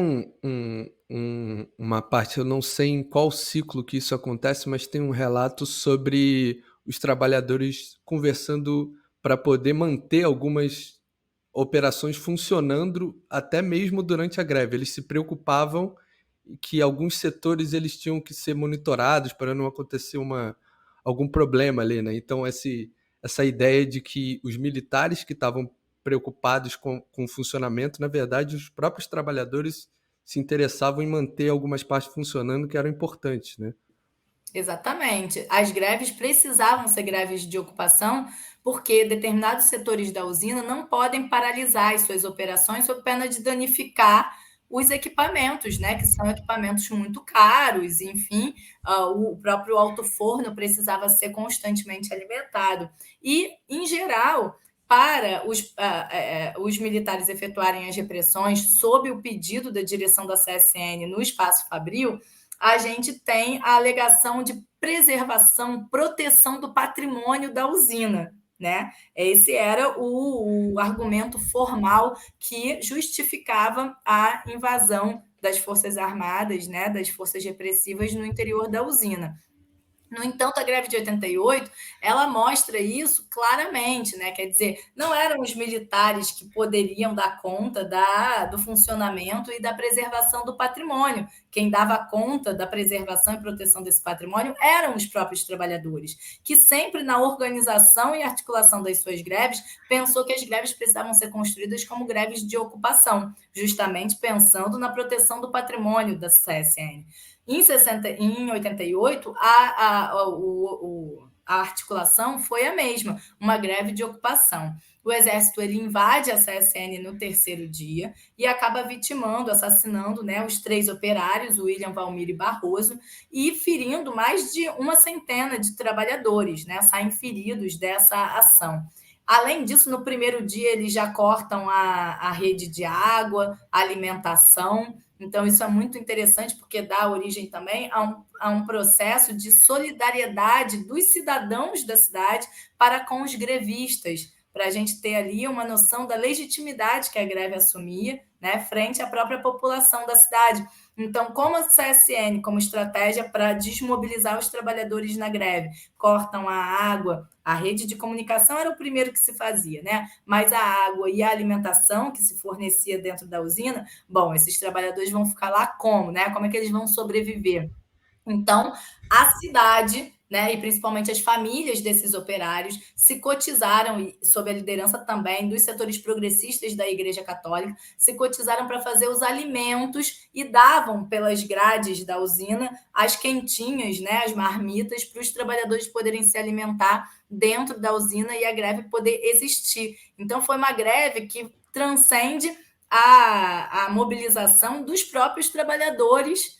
uma parte, eu não sei em qual ciclo que isso acontece, mas tem um relato sobre os trabalhadores conversando para poder manter algumas operações funcionando até mesmo durante a greve. Eles se preocupavam que alguns setores eles tinham que ser monitorados para não acontecer algum problema ali, né? Então essa ideia de que os militares que estavam preocupados com o funcionamento, na verdade, os próprios trabalhadores se interessavam em manter algumas partes funcionando que eram importantes, né? Exatamente. As greves precisavam ser greves de ocupação, porque determinados setores da usina não podem paralisar as suas operações sob pena de danificar os equipamentos, né? Que são equipamentos muito caros, enfim, o próprio alto forno precisava ser constantemente alimentado. E, em geral, para os militares efetuarem as repressões sob o pedido da direção da CSN no Espaço Fabril, a gente tem a alegação de preservação, proteção do patrimônio da usina, né? Esse era o argumento formal que justificava a invasão das Forças Armadas, né, das forças repressivas no interior da usina. No entanto, a greve de 88, ela mostra isso claramente, né? Quer dizer, não eram os militares que poderiam dar conta do funcionamento e da preservação do patrimônio. Quem dava conta da preservação e proteção desse patrimônio eram os próprios trabalhadores, que sempre na organização e articulação das suas greves, pensou que as greves precisavam ser construídas como greves de ocupação, justamente pensando na proteção do patrimônio da CSN. Em 88, a articulação foi a mesma, uma greve de ocupação. O Exército ele invade a CSN no terceiro dia e acaba vitimando, assassinando, né, os 3 operários, o William, Valmir e Barroso, e ferindo mais de uma centena de trabalhadores, né, saem feridos dessa ação. Além disso, no primeiro dia, eles já cortam a rede de água, alimentação. Então, isso é muito interessante, porque dá origem também a um processo de solidariedade dos cidadãos da cidade para com os grevistas, para a gente ter ali uma noção da legitimidade que a greve assumia, né, frente à própria população da cidade. Então, como a CSN, como estratégia para desmobilizar os trabalhadores na greve, cortam a água, a rede de comunicação era o primeiro que se fazia, né? Mas a água e a alimentação que se fornecia dentro da usina, bom, esses trabalhadores vão ficar lá como, né? Como é que eles vão sobreviver? Então, a cidade, né, e principalmente as famílias desses operários, se cotizaram, sob a liderança também dos setores progressistas da Igreja Católica, se cotizaram para fazer os alimentos e davam pelas grades da usina as quentinhas, né, as marmitas, para os trabalhadores poderem se alimentar dentro da usina e a greve poder existir. Então, foi uma greve que transcende a mobilização dos próprios trabalhadores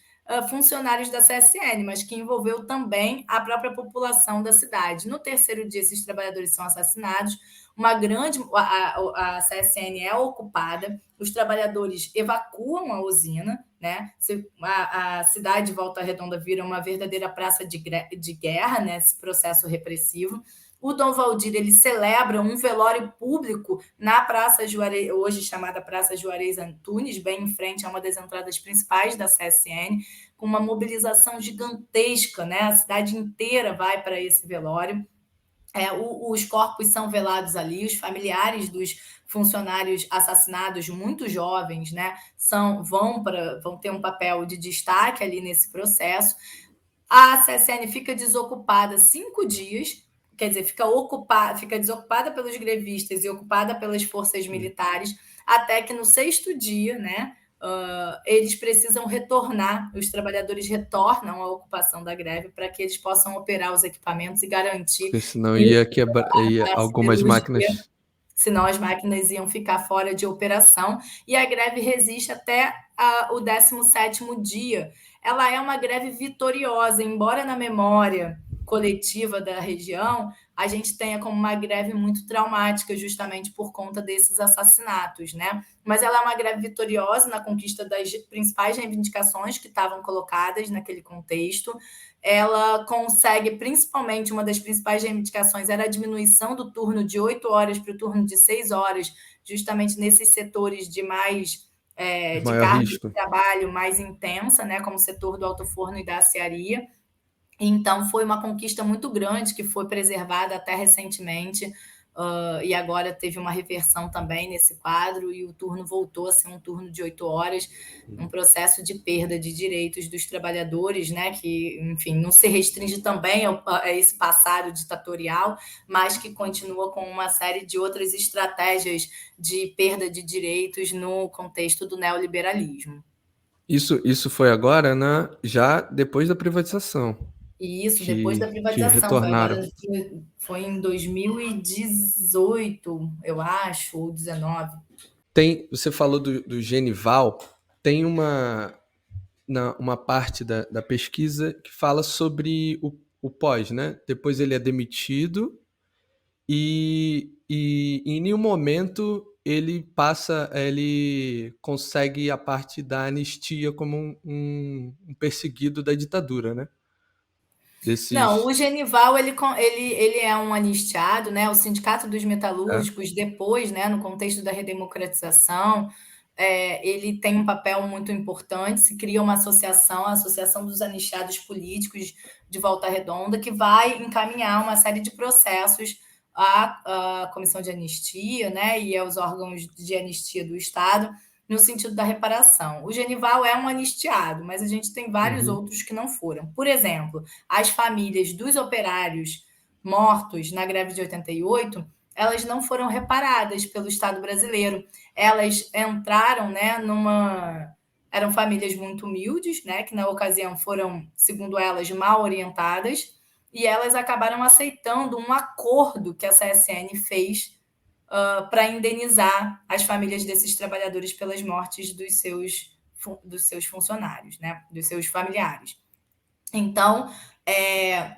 funcionários da CSN, mas que envolveu também a própria população da cidade. No terceiro dia, esses trabalhadores são assassinados, a CSN é ocupada, os trabalhadores evacuam a usina, né? A cidade de Volta Redonda vira uma verdadeira praça de guerra nesse processo repressivo. O Dom Valdir ele celebra um velório público na Praça Juarez, hoje chamada Praça Juarez Antunes, bem em frente a uma das entradas principais da CSN, com uma mobilização gigantesca, né? A cidade inteira vai para esse velório. Os corpos são velados ali, os familiares dos funcionários assassinados, muito jovens, né, vão ter um papel de destaque ali nesse processo. A CSN fica desocupada 5 dias, quer dizer, fica desocupada pelos grevistas e ocupada pelas forças militares, até que no 6º dia, né, eles precisam retornar, os trabalhadores retornam à ocupação da greve para que eles possam operar os equipamentos e garantir Porque senão que ia quebrar, a algumas siderurgia, máquinas. senão as máquinas iam ficar fora de operação, e a greve resiste até o 17º dia. Ela é uma greve vitoriosa, embora na memória coletiva da região a gente tenha como uma greve muito traumática, justamente por conta desses assassinatos, né? Mas ela é uma greve vitoriosa na conquista das principais reivindicações que estavam colocadas naquele contexto. Ela consegue, principalmente, uma das principais reivindicações era a diminuição do turno de 8 horas para o turno de 6 horas, justamente nesses setores de Maior carga de risco. trabalho mais intensa, né, como o setor do alto forno e da aciaria. Então, foi uma conquista muito grande que foi preservada até recentemente, e agora teve uma reversão também nesse quadro, e o turno voltou a ser um turno de 8 horas, um processo de perda de direitos dos trabalhadores, né, que, enfim, não se restringe também a esse passado ditatorial, mas que continua com uma série de outras estratégias de perda de direitos no contexto do neoliberalismo. Isso foi agora, né? Já depois da privatização, E isso, depois da que privatização, retornaram. foi em 2018, eu acho, ou 19. Você falou do Genival, tem uma parte da pesquisa que fala sobre o pós, né? Depois ele é demitido e em nenhum momento ele consegue a parte da anistia como um perseguido da ditadura, né? Não, o Desses. Genival ele é um anistiado, né? O Sindicato dos É, Metalúrgicos, depois, né, no contexto da redemocratização, ele tem um papel muito importante. Se cria uma associação, a Associação dos Anistiados Políticos de Volta Redonda, que vai encaminhar uma série de processos à Comissão de Anistia, né, e aos órgãos de anistia do Estado, no sentido da reparação. O Genival é um anistiado, mas a gente tem vários uhum, outros que não foram. Por exemplo, as famílias dos operários mortos na greve de 88, elas não foram reparadas pelo Estado brasileiro. Elas entraram, né, numa eram famílias muito humildes, né, que na ocasião foram, segundo elas, mal orientadas, e elas acabaram aceitando um acordo que a CSN fez para indenizar as famílias desses trabalhadores pelas mortes dos seus funcionários, né, dos seus familiares. Então,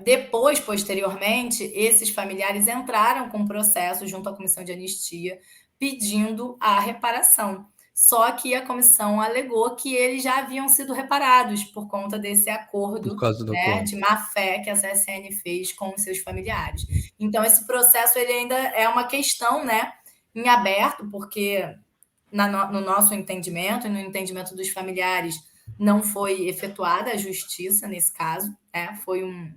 depois, posteriormente, esses familiares entraram com processo junto à comissão de anistia pedindo a reparação. Só que a comissão alegou que eles já haviam sido reparados por conta desse por acordo, causa do né, acordo. de má fé que a CSN fez com os seus familiares. Então, esse processo ele ainda é uma questão, né, em aberto, porque no nosso entendimento e no entendimento dos familiares, não foi efetuada a justiça nesse caso, né? Foi um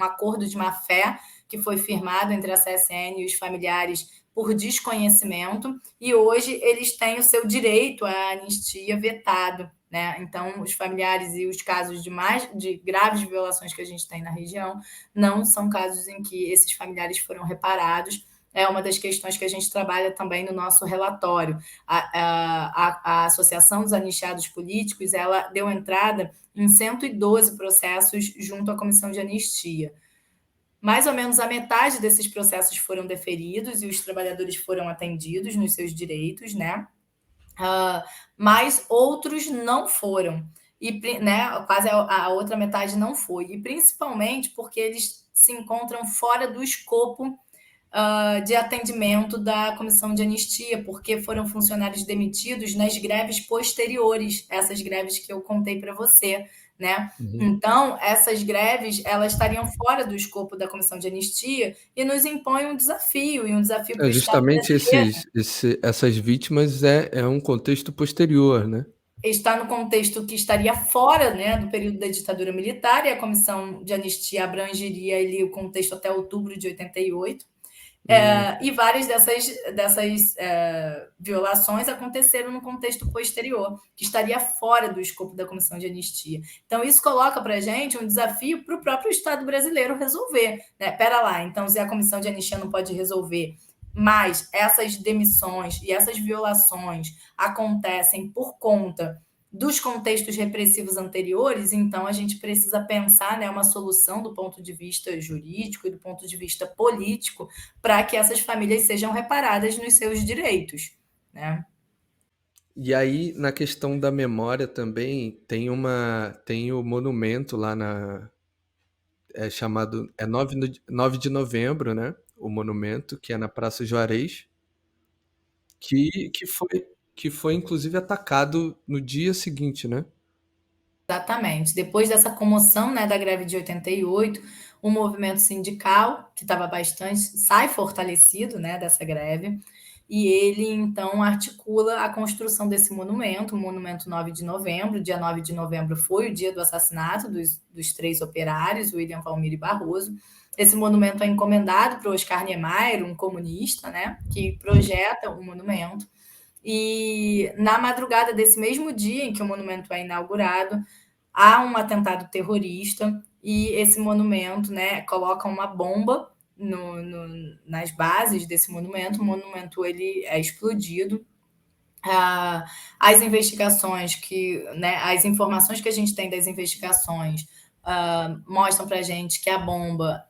acordo de má-fé que foi firmado entre a CSN e os familiares por desconhecimento, e hoje eles têm o seu direito à anistia vetado. Né? Então, os familiares e os casos de graves violações que a gente tem na região não são casos em que esses familiares foram reparados. É uma das questões que a gente trabalha também no nosso relatório. A Associação dos Anistiados Políticos ela deu entrada em 112 processos junto à Comissão de Anistia. Mais ou menos a metade desses processos foram deferidos e os trabalhadores foram atendidos nos seus direitos, né? Mas outros não foram. E, né, quase a outra metade não foi. E principalmente porque eles se encontram fora do escopo de atendimento da comissão de anistia, porque foram funcionários demitidos nas greves posteriores, essas greves que eu contei para você, né? Uhum. Então, essas greves, elas estariam fora do escopo da comissão de anistia e nos impõem um desafio, e um desafio para o Estado Justamente brasileiro. essas vítimas é um contexto posterior, né? Está no contexto que estaria fora, né, do período da ditadura militar, e a comissão de anistia abrangeria ali o contexto até outubro de 88. Hum. E várias dessas violações aconteceram no contexto posterior, que estaria fora do escopo da comissão de anistia. Então, isso coloca para a gente um desafio para o próprio Estado brasileiro resolver. Né? Pera lá, então, se a comissão de anistia não pode resolver, mas essas demissões e essas violações acontecem por conta dos contextos repressivos anteriores, então a gente precisa pensar, né, uma solução do ponto de vista jurídico e do ponto de vista político para que essas famílias sejam reparadas nos seus direitos, né? E aí, na questão da memória também, tem o monumento lá chamado 9 de novembro, né? O monumento, que é na Praça Juarez, que, que foi, que foi inclusive atacado no dia seguinte, né? Exatamente. Depois dessa comoção, né, da greve de 88, o movimento sindical, que estava bastante, sai fortalecido, né, dessa greve, e ele então articula a construção desse monumento, o Monumento 9 de Novembro. Dia 9 de novembro foi o dia do assassinato dos três operários, William, Valmir e Barroso. Esse monumento é encomendado para o Oscar Niemeyer, um comunista, né, que projeta o monumento. E na madrugada desse mesmo dia em que o monumento é inaugurado, há um atentado terrorista e esse monumento, né, coloca uma bomba nas bases desse monumento. O monumento ele é explodido. As investigações né, as informações que a gente tem das investigações mostram para a gente que a bomba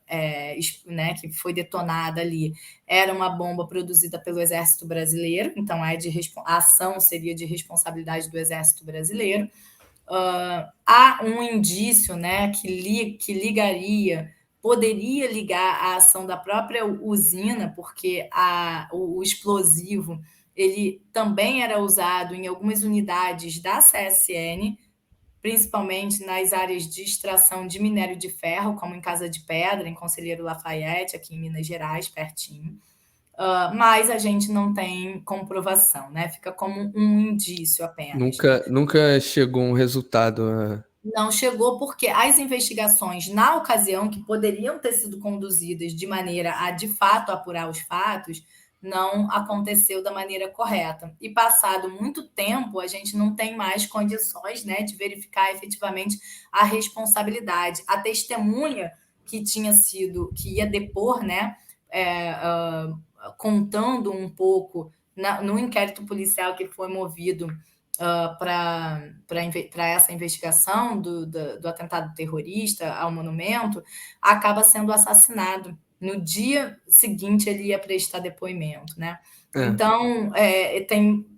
né, que foi detonada ali era uma bomba produzida pelo Exército Brasileiro, então a ação seria de responsabilidade do Exército Brasileiro. Há um indício, né, que ligaria poderia ligar à ação da própria usina, porque o explosivo ele também era usado em algumas unidades da CSN, principalmente nas áreas de extração de minério de ferro, como em Casa de Pedra, em Conselheiro Lafayette, aqui em Minas Gerais, pertinho. Mas a gente não tem comprovação, né? Fica como um indício apenas, né? Nunca chegou um resultado. Não chegou porque as investigações, na ocasião, que poderiam ter sido conduzidas de maneira a, de fato, apurar os fatos, não aconteceu da maneira correta. E passado muito tempo, a gente não tem mais condições, né, de verificar efetivamente a responsabilidade. A testemunha que que ia depor, né, contando um pouco no inquérito policial que foi movido para essa investigação do atentado terrorista ao monumento, acaba sendo assassinado. No dia seguinte, ele ia prestar depoimento, né? Então,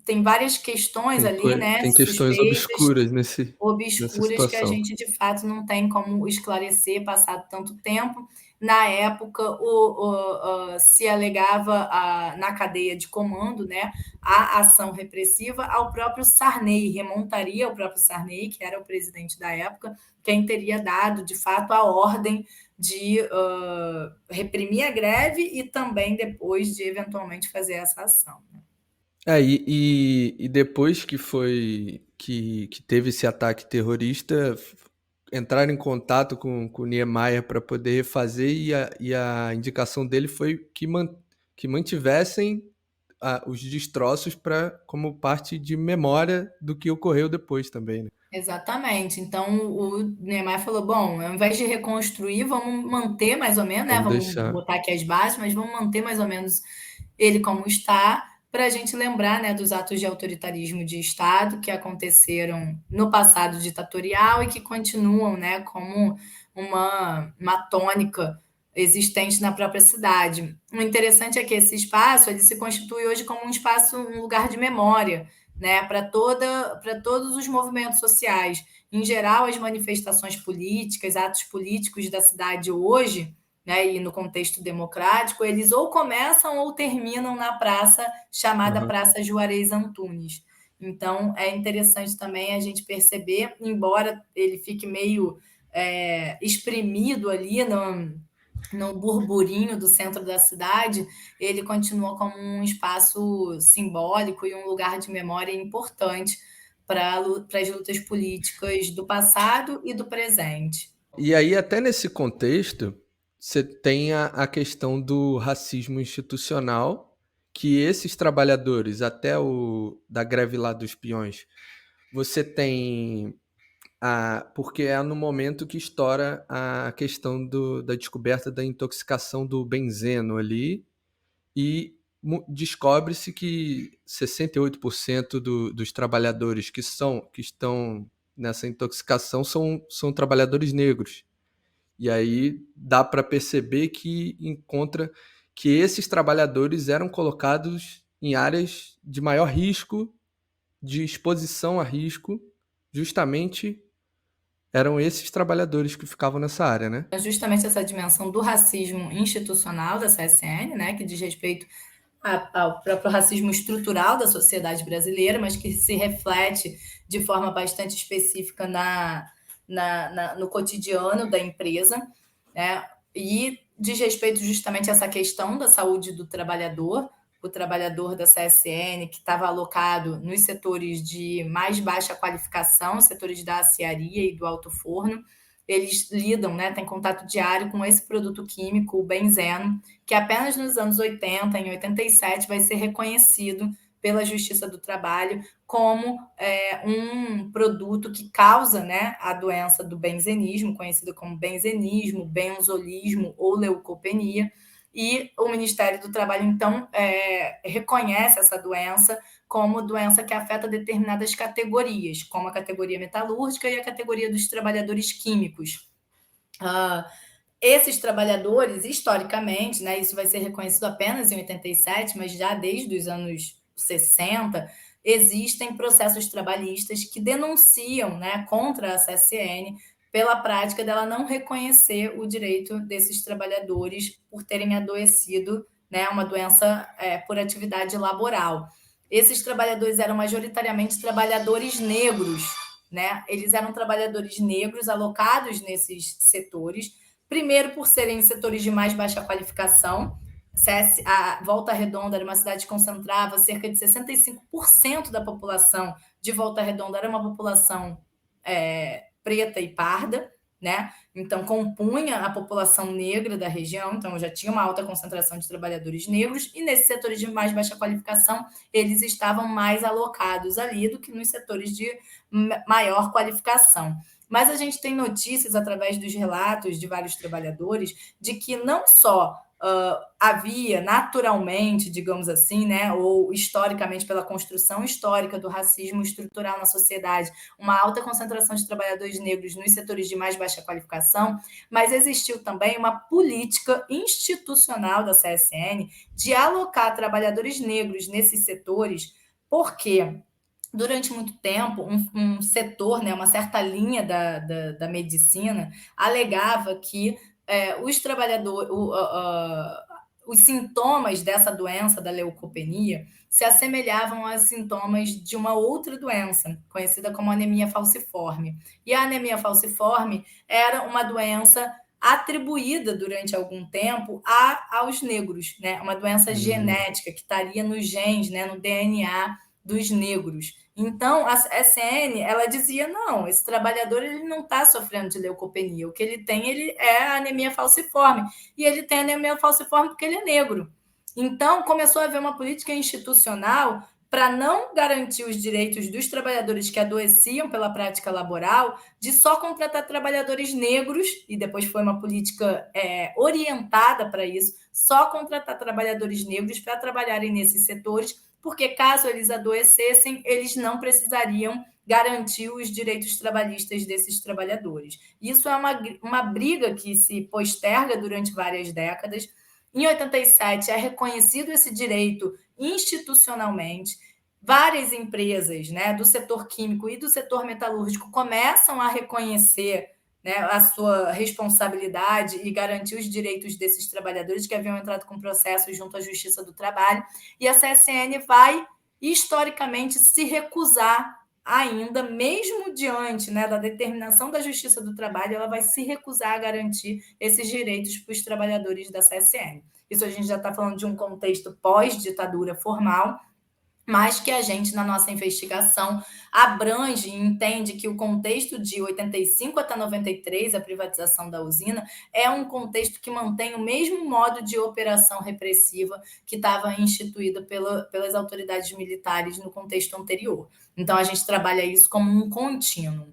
tem várias questões ali, né, tem questões suspeitas, obscuras nessa obscuras que a situação. gente de fato não tem como esclarecer passado tanto tempo. Na época, se alegava na cadeia de comando, né, a ação repressiva ao próprio Sarney, remontaria ao próprio Sarney, que era o presidente da época, quem teria dado de fato a ordem de reprimir a greve e também depois de eventualmente fazer essa ação. Né? E depois que teve esse ataque terrorista, entraram em contato com o Niemeyer para poder fazer, e a indicação dele foi que mantivessem os destroços como parte de memória do que ocorreu depois também, né? Exatamente. Então o Neymar falou: bom, ao invés de reconstruir, vamos manter mais ou menos, né? Vamos Vamos deixar. botar aqui as bases, mas vamos manter mais ou menos ele como está, para a gente lembrar, né, dos atos de autoritarismo de Estado que aconteceram no passado ditatorial e que continuam, né, como uma tônica existente na própria cidade. O interessante é que esse espaço ele se constitui hoje como um espaço, um lugar de memória, né, para todos os movimentos sociais. Em geral, as manifestações políticas, atos políticos da cidade hoje, né, e no contexto democrático, eles ou começam ou terminam na praça chamada Uhum. Praça Juarez Antunes. Então, é interessante também a gente perceber, embora ele fique meio exprimido ali no burburinho do centro da cidade, ele continua como um espaço simbólico e um lugar de memória importante para as lutas políticas do passado e do presente. E aí, até nesse contexto, você tem a questão do racismo institucional, que esses trabalhadores, até da greve lá dos peões, você tem porque é no momento que estoura a questão da descoberta da intoxicação do benzeno ali, e descobre-se que 68% dos trabalhadores que estão nessa intoxicação são trabalhadores negros. E aí dá para perceber que esses trabalhadores eram colocados em áreas de maior risco, de exposição a risco, justamente eram esses trabalhadores que ficavam nessa área, né? É justamente essa dimensão do racismo institucional da CSN, né, que diz respeito ao próprio racismo estrutural da sociedade brasileira, mas que se reflete de forma bastante específica no cotidiano da empresa, né? E diz respeito justamente a essa questão da saúde do trabalhador, o trabalhador da CSN que estava alocado nos setores de mais baixa qualificação, setores da aciaria e do alto forno, eles lidam, né, têm contato diário com esse produto químico, o benzeno, que apenas nos anos 80, em 87, vai ser reconhecido pela Justiça do Trabalho como um produto que causa, né, a doença do benzenismo, conhecida como benzenismo, benzolismo ou leucopenia, e o Ministério do Trabalho, então, reconhece essa doença como doença que afeta determinadas categorias, como a categoria metalúrgica e a categoria dos trabalhadores químicos. Esses trabalhadores, historicamente, né, isso vai ser reconhecido apenas em 87, mas já desde os anos 60, existem processos trabalhistas que denunciam, né, contra a CSN pela prática dela não reconhecer o direito desses trabalhadores por terem adoecido, né, uma doença por atividade laboral. Esses trabalhadores eram majoritariamente trabalhadores negros, né? Eles eram trabalhadores negros alocados nesses setores, primeiro por serem setores de mais baixa qualificação. A Volta Redonda era uma cidade que concentrava cerca de 65% da população de Volta Redonda, era uma população preta e parda, né? Então compunha a população negra da região, então já tinha uma alta concentração de trabalhadores negros, e nesses setores de mais baixa qualificação, eles estavam mais alocados ali do que nos setores de maior qualificação. Mas a gente tem notícias, através dos relatos de vários trabalhadores, de que não só havia naturalmente, digamos assim, né, ou historicamente, pela construção histórica do racismo estrutural na sociedade, uma alta concentração de trabalhadores negros nos setores de mais baixa qualificação, mas existiu também uma política institucional da CSN de alocar trabalhadores negros nesses setores, porque durante muito tempo, um setor, né, uma certa linha da medicina, alegava que os trabalhadores, os sintomas dessa doença, da leucopenia, se assemelhavam aos sintomas de uma outra doença, conhecida como anemia falciforme. E a anemia falciforme era uma doença atribuída durante algum tempo aos negros, né? Uma doença genética que estaria nos genes, né, no DNA dos negros. Então, a SN, ela dizia, não, esse trabalhador ele não está sofrendo de leucopenia, o que ele tem é a anemia falciforme, e ele tem anemia falciforme porque ele é negro. Então, começou a haver uma política institucional para não garantir os direitos dos trabalhadores que adoeciam pela prática laboral, de só contratar trabalhadores negros, e depois foi uma política orientada para isso, só contratar trabalhadores negros para trabalharem nesses setores, porque caso eles adoecessem, eles não precisariam garantir os direitos trabalhistas desses trabalhadores. Isso é uma briga que se posterga durante várias décadas. Em 87 é reconhecido esse direito institucionalmente. Várias empresas, né, do setor químico e do setor metalúrgico começam a reconhecer, né, a sua responsabilidade e garantir os direitos desses trabalhadores que haviam entrado com processos junto à Justiça do Trabalho, e a CSN vai, historicamente, se recusar ainda, mesmo diante, né, da determinação da Justiça do Trabalho, ela vai se recusar a garantir esses direitos para os trabalhadores da CSN. Isso a gente já está falando de um contexto pós-ditadura formal, mas que a gente, na nossa investigação, abrange e entende que o contexto de 85 até 93, a privatização da usina, é um contexto que mantém o mesmo modo de operação repressiva que estava instituída pelas autoridades militares no contexto anterior. Então, a gente trabalha isso como um contínuo.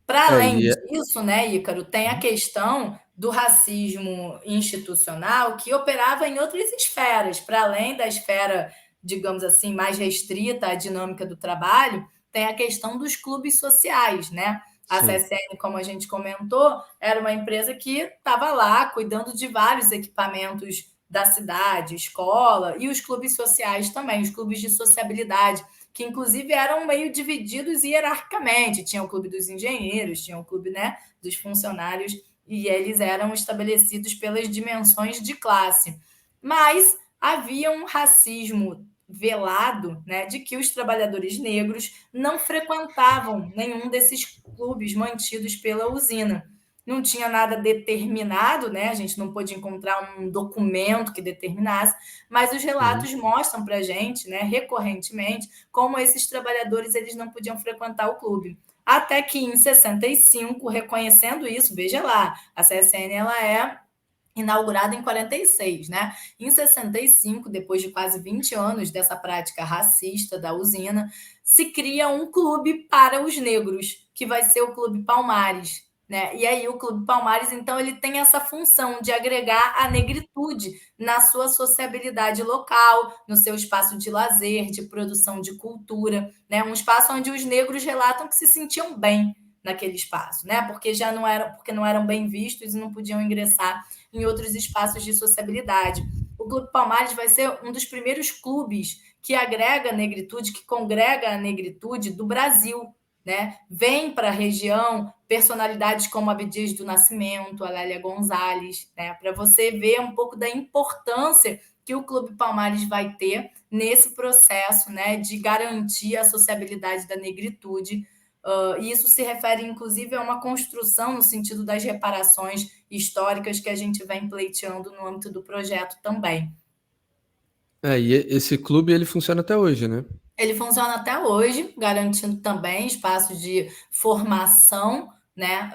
Para além disso, né, Ícaro, tem a questão do racismo institucional que operava em outras esferas, para além da esfera, digamos assim, mais restrita à dinâmica do trabalho, tem a questão dos clubes sociais, né? A CSN, como a gente comentou, era uma empresa que estava lá cuidando de vários equipamentos da cidade, escola, e os clubes sociais também, os clubes de sociabilidade, que inclusive eram meio divididos hierarquicamente. Tinha o clube dos engenheiros, tinha o clube, né, dos funcionários, e eles eram estabelecidos pelas dimensões de classe. Mas havia um racismo velado, né, de que os trabalhadores negros não frequentavam nenhum desses clubes mantidos pela usina. Não tinha nada determinado, né? A gente não pôde encontrar um documento que determinasse, mas os relatos mostram para a gente, né, recorrentemente, como esses trabalhadores eles não podiam frequentar o clube. Até que em 65, reconhecendo isso, veja lá, a CSN ela é inaugurada em 46, né? Em 65, depois de quase 20 anos dessa prática racista da usina, se cria um clube para os negros, que vai ser o Clube Palmares, né? E aí o Clube Palmares, então, ele tem essa função de agregar a negritude na sua sociabilidade local, no seu espaço de lazer, de produção de cultura, né? Um espaço onde os negros relatam que se sentiam bem naquele espaço, né? Porque não eram bem vistos e não podiam ingressar em outros espaços de sociabilidade. O Clube Palmares vai ser um dos primeiros clubes que agrega a negritude, que congrega a negritude do Brasil, né? Vem para a região personalidades como Abdias do Nascimento, a Lélia Gonzalez, né? Para você ver um pouco da importância que o Clube Palmares vai ter nesse processo, né, de garantir a sociabilidade da negritude. E isso se refere, inclusive, a uma construção no sentido das reparações históricas que a gente vem pleiteando no âmbito do projeto também. E esse clube ele funciona até hoje, né? Ele funciona até hoje, garantindo também espaços de formação, né,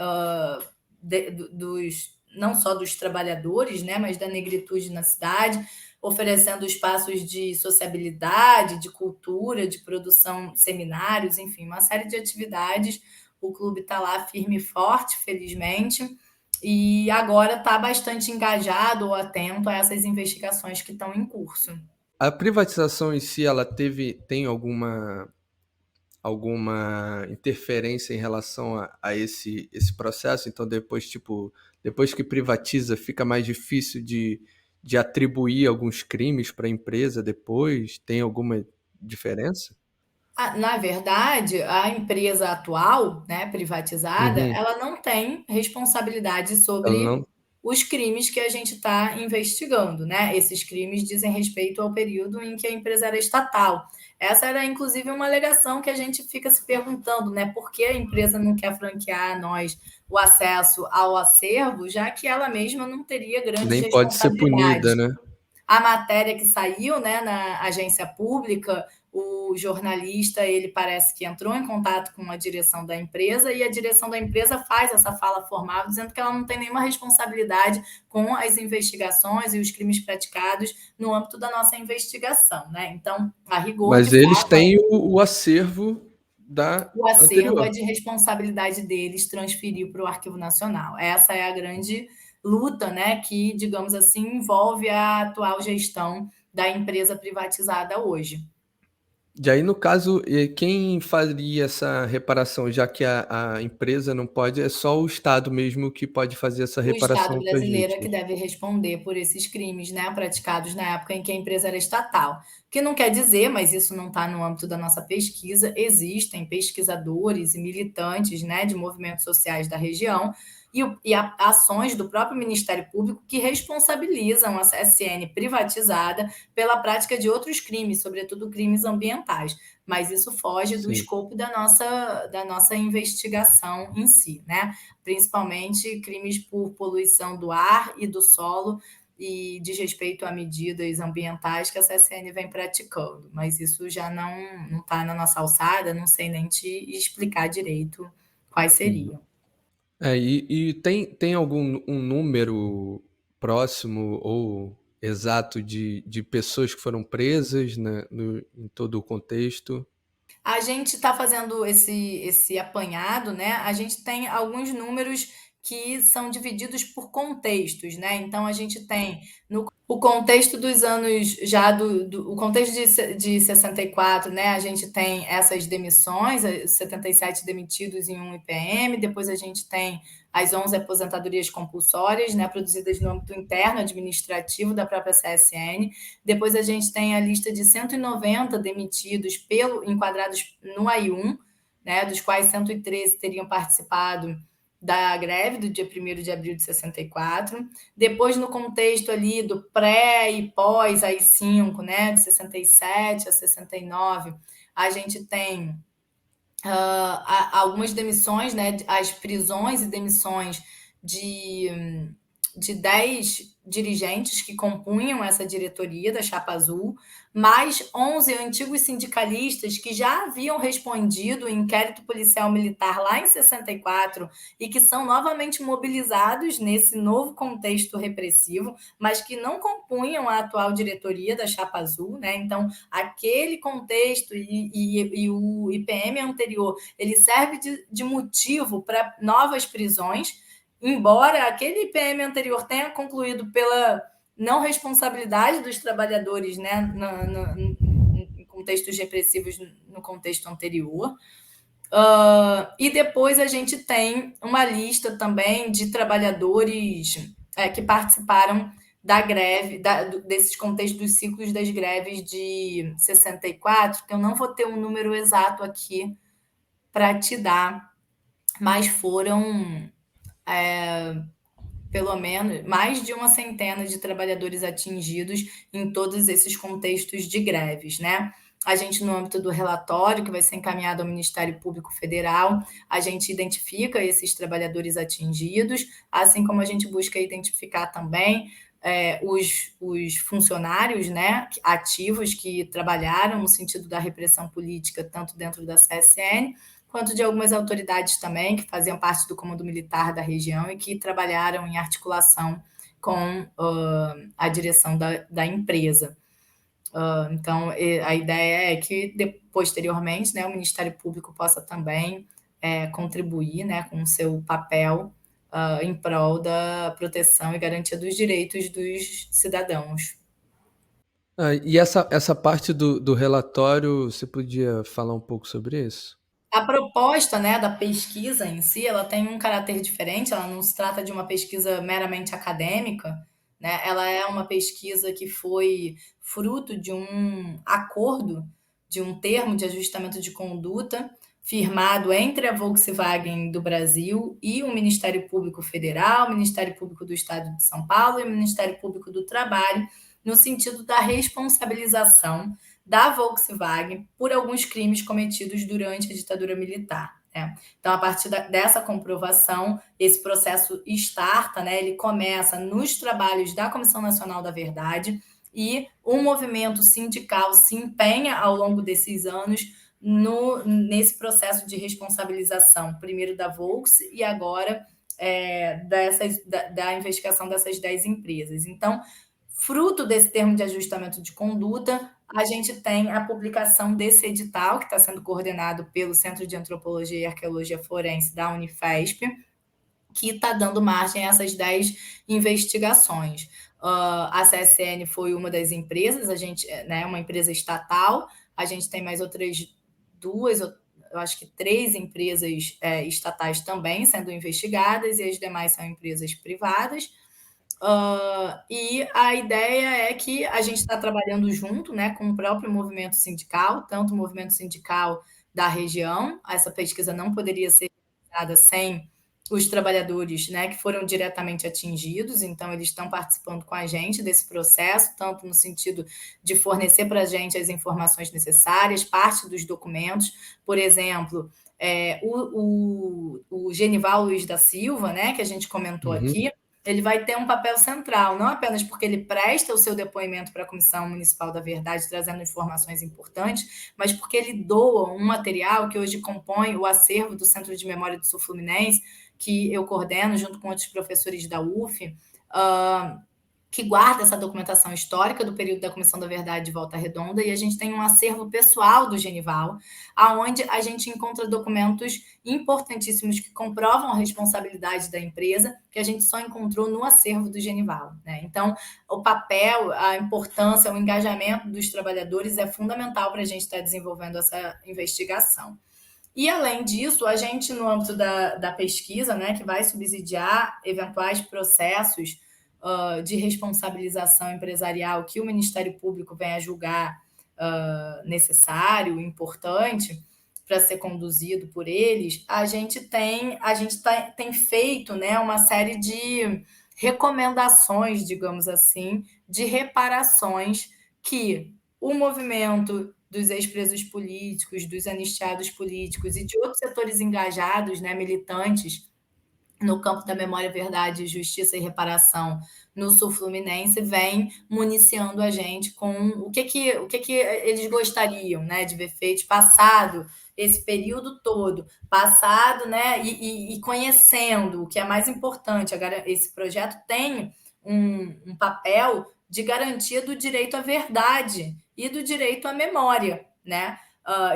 não só dos trabalhadores, né, mas da negritude na cidade, oferecendo espaços de sociabilidade, de cultura, de produção, seminários, enfim, uma série de atividades. O clube está lá firme e forte, felizmente, e agora está bastante engajado ou atento a essas investigações que estão em curso. A privatização em si, ela tem alguma interferência em relação a esse processo? Então, depois que privatiza, fica mais difícil de atribuir alguns crimes para a empresa depois? Tem alguma diferença? Na verdade, a empresa atual, né, privatizada, Uhum. ela não tem responsabilidade Ela sobre não os crimes que a gente está investigando, né? Esses crimes dizem respeito ao período em que a empresa era estatal. Essa era, inclusive, uma alegação que a gente fica se perguntando, né? Por que a empresa não quer franquear a nós o acesso ao acervo, já que ela mesma não teria grandes nem pode ser punida, responsabilidades. né? A matéria que saiu, né, na agência pública, o jornalista, ele parece que entrou em contato com a direção da empresa e a direção da empresa faz essa fala formal, dizendo que ela não tem nenhuma responsabilidade com as investigações e os crimes praticados no âmbito da nossa investigação, né? Então, a rigor, de Mas eles fato, têm o acervo da o acervo é anterior. de responsabilidade deles transferir para o Arquivo Nacional. Essa é a grande luta, né, que, digamos assim, envolve a atual gestão da empresa privatizada hoje. E aí, no caso, quem faria essa reparação, já que a empresa não pode, é só o Estado mesmo que pode fazer essa O Estado reparação para as brasileiro é que vítimas? deve responder por esses crimes, né, praticados na época em que a empresa era estatal. O que não quer dizer, mas isso não está no âmbito da nossa pesquisa, existem pesquisadores e militantes, né, de movimentos sociais da região e ações do próprio Ministério Público que responsabilizam a CSN privatizada pela prática de outros crimes, sobretudo crimes ambientais. Mas isso foge do Sim. escopo da nossa investigação em si, né? Principalmente crimes por poluição do ar e do solo e desrespeito a medidas ambientais que a CSN vem praticando. Mas isso já não está na nossa alçada, não sei nem te explicar direito quais Uhum. seriam. E tem algum um número próximo ou exato de pessoas que foram presas em todo o contexto? A gente está fazendo esse apanhado, né? A gente tem alguns números que são divididos por contextos, né? Então a gente tem o contexto dos anos já o contexto de 64, né? A gente tem essas demissões, 77 demitidos em um IPM, depois a gente tem as 11 aposentadorias compulsórias, né, produzidas no âmbito interno administrativo da própria CSN. Depois a gente tem a lista de 190 demitidos enquadrados no AI1, né, dos quais 113 teriam participado da greve do dia 1º de abril de 64. Depois, no contexto ali do pré e pós AI-5, né, de 67 a 69, a gente tem algumas demissões, né, as prisões e demissões de 10 dirigentes que compunham essa diretoria da Chapa Azul, mais 11 antigos sindicalistas que já haviam respondido em inquérito policial militar lá em 64 e que são novamente mobilizados nesse novo contexto repressivo, mas que não compunham a atual diretoria da Chapa Azul, né? Então, aquele contexto e o IPM anterior, ele serve de motivo para novas prisões, embora aquele IPM anterior tenha concluído pela não responsabilidade dos trabalhadores, né, em contextos repressivos no contexto anterior. E depois a gente tem uma lista também de trabalhadores que participaram da greve, desses contextos dos ciclos das greves de 64, que eu não vou ter um número exato aqui para te dar, mas foram pelo menos mais de uma centena de trabalhadores atingidos em todos esses contextos de greves, né? A gente, no âmbito do relatório, que vai ser encaminhado ao Ministério Público Federal, a gente identifica esses trabalhadores atingidos, assim como a gente busca identificar também os funcionários, né, ativos que trabalharam no sentido da repressão política, tanto dentro da CSN, quanto de algumas autoridades também, que faziam parte do comando militar da região e que trabalharam em articulação com a direção da empresa. Então, a ideia é que, posteriormente, né, o Ministério Público possa também contribuir, né, com o seu papel em prol da proteção e garantia dos direitos dos cidadãos. E essa parte do relatório, você podia falar um pouco sobre isso? A proposta, né, da pesquisa em si, ela tem um caráter diferente, ela não se trata de uma pesquisa meramente acadêmica, né? Ela é uma pesquisa que foi fruto de um acordo, de um termo de ajustamento de conduta firmado entre a Volkswagen do Brasil e o Ministério Público Federal, o Ministério Público do Estado de São Paulo e o Ministério Público do Trabalho, no sentido da responsabilização da Volkswagen por alguns crimes cometidos durante a ditadura militar. Né? Então, a partir dessa comprovação, esse processo starta, né? Ele começa nos trabalhos da Comissão Nacional da Verdade e o movimento sindical se empenha ao longo desses anos nesse processo de responsabilização, primeiro da Volks e agora da investigação dessas 10 empresas. Então, fruto desse termo de ajustamento de conduta, a gente tem a publicação desse edital, que está sendo coordenado pelo Centro de Antropologia e Arqueologia Forense da Unifesp, que está dando margem a essas 10 investigações. A CSN foi uma das empresas, a gente, né, uma empresa estatal, a gente tem mais outras duas, eu acho que 3 empresas estatais também sendo investigadas, e as demais são empresas privadas. E a ideia é que a gente está trabalhando junto, né, com o próprio movimento sindical, tanto o movimento sindical da região, essa pesquisa não poderia ser realizada sem os trabalhadores, né, que foram diretamente atingidos, então eles estão participando com a gente desse processo, tanto no sentido de fornecer para a gente as informações necessárias, parte dos documentos, por exemplo, o Genival Luiz da Silva, né, que a gente comentou aqui, ele vai ter um papel central, não apenas porque ele presta o seu depoimento para a Comissão Municipal da Verdade, trazendo informações importantes, mas porque ele doa um material que hoje compõe o acervo do Centro de Memória do Sul Fluminense, que eu coordeno junto com outros professores da UF, que guarda essa documentação histórica do período da Comissão da Verdade de Volta Redonda, e a gente tem um acervo pessoal do Genival, aonde a gente encontra documentos importantíssimos que comprovam a responsabilidade da empresa, que a gente só encontrou no acervo do Genival. Né? Então, o papel, a importância, o engajamento dos trabalhadores é fundamental para a gente estar desenvolvendo essa investigação. E, além disso, a gente, no âmbito da pesquisa, né, que vai subsidiar eventuais processos de responsabilização empresarial que o Ministério Público venha a julgar necessário, importante para ser conduzido por eles, a gente tem feito, né, uma série de recomendações, digamos assim, de reparações que o movimento dos ex-presos políticos, dos anistiados políticos e de outros setores engajados, né, militantes, no campo da memória, verdade, justiça e reparação no Sul Fluminense, vem municiando a gente com o que eles gostariam, né, de ver feito passado esse período todo, passado, né, e conhecendo o que é mais importante. Agora, esse projeto tem um papel de garantia do direito à verdade e do direito à memória, né?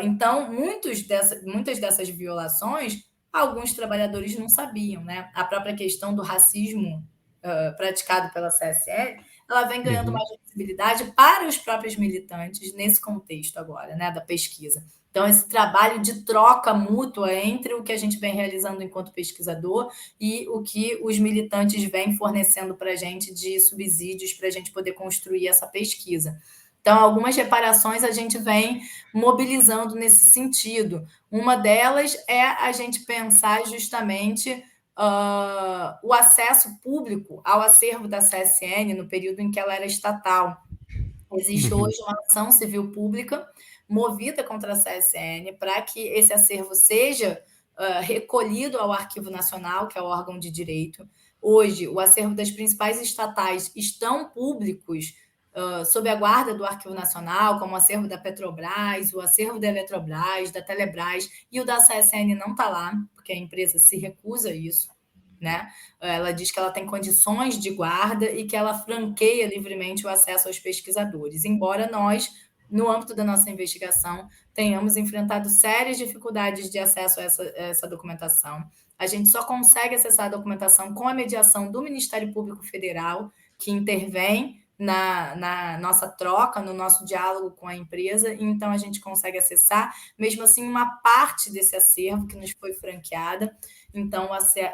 Então, muitas dessas violações alguns trabalhadores não sabiam, né? A própria questão do racismo praticado pela CSL, ela vem ganhando mais visibilidade para os próprios militantes nesse contexto agora, né, da pesquisa. Então, esse trabalho de troca mútua entre o que a gente vem realizando enquanto pesquisador e o que os militantes vêm fornecendo para a gente de subsídios para a gente poder construir essa pesquisa. Então, algumas reparações a gente vem mobilizando nesse sentido. Uma delas é a gente pensar justamente o acesso público ao acervo da CSN no período em que ela era estatal. Existe Uhum. hoje uma ação civil pública movida contra a CSN para que esse acervo seja recolhido ao Arquivo Nacional, que é o órgão de direito. Hoje, o acervo das principais estatais estão públicos sob a guarda do Arquivo Nacional, como o acervo da Petrobras, o acervo da Eletrobras, da Telebrás, e o da CSN não está lá, porque a empresa se recusa a isso. Né? Ela diz que ela tem condições de guarda e que ela franqueia livremente o acesso aos pesquisadores, embora nós, no âmbito da nossa investigação, tenhamos enfrentado sérias dificuldades de acesso a essa documentação. A gente só consegue acessar a documentação com a mediação do Ministério Público Federal, que intervém na nossa troca, no nosso diálogo com a empresa, e então a gente consegue acessar, mesmo assim, uma parte desse acervo que nos foi franqueada. Então,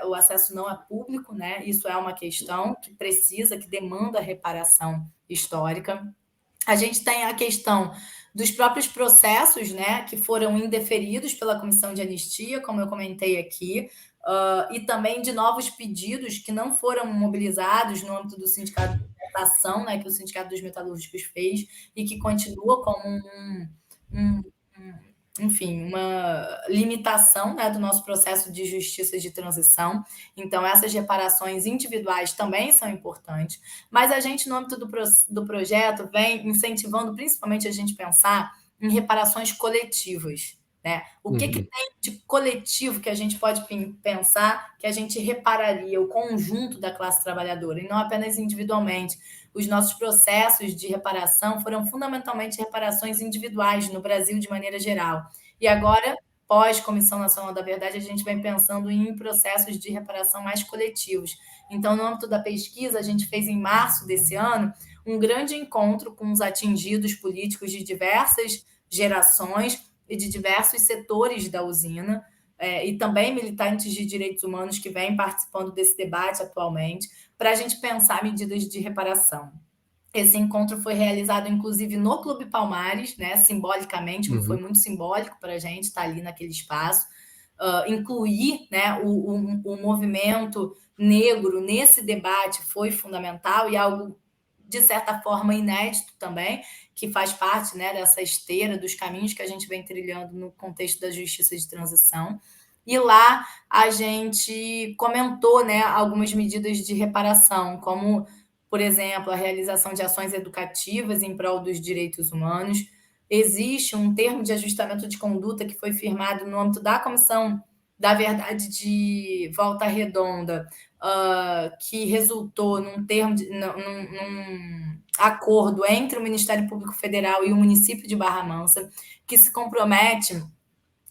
o acesso não é público, né? Isso é uma questão que precisa, que demanda reparação histórica. A gente tem a questão dos próprios processos, né, que foram indeferidos pela Comissão de Anistia, como eu comentei aqui, e também de novos pedidos que não foram mobilizados no âmbito do Sindicato da Ação, né, que o Sindicato dos Metalúrgicos fez, e que continua como um enfim, uma limitação, né, do nosso processo de justiça de transição. Então, essas reparações individuais também são importantes, mas a gente, no âmbito do projeto, vem incentivando principalmente a gente pensar em reparações coletivas. Né? O que Uhum. tem de coletivo que a gente pode pensar que a gente repararia o conjunto da classe trabalhadora, e não apenas individualmente. Os nossos processos de reparação foram fundamentalmente reparações individuais no Brasil de maneira geral. E agora, pós-Comissão Nacional da Verdade, a gente vem pensando em processos de reparação mais coletivos. Então, no âmbito da pesquisa, a gente fez em março desse ano um grande encontro com os atingidos políticos de diversas gerações e de diversos setores da usina, e também militantes de direitos humanos que vêm participando desse debate atualmente, para a gente pensar medidas de reparação. Esse encontro foi realizado, inclusive, no Clube Palmares, né? Simbolicamente, foi Uhum. muito simbólico para a gente estar ali naquele espaço. Incluir, né, o movimento negro nesse debate foi fundamental e algo, de certa forma, inédito também, que faz parte, né, dessa esteira dos caminhos que a gente vem trilhando no contexto da justiça de transição. E lá a gente comentou, né, algumas medidas de reparação, como, por exemplo, a realização de ações educativas em prol dos direitos humanos. Existe um termo de ajustamento de conduta que foi firmado no âmbito da Comissão da Verdade de Volta Redonda, que resultou num acordo entre o Ministério Público Federal e o município de Barra Mansa, que se compromete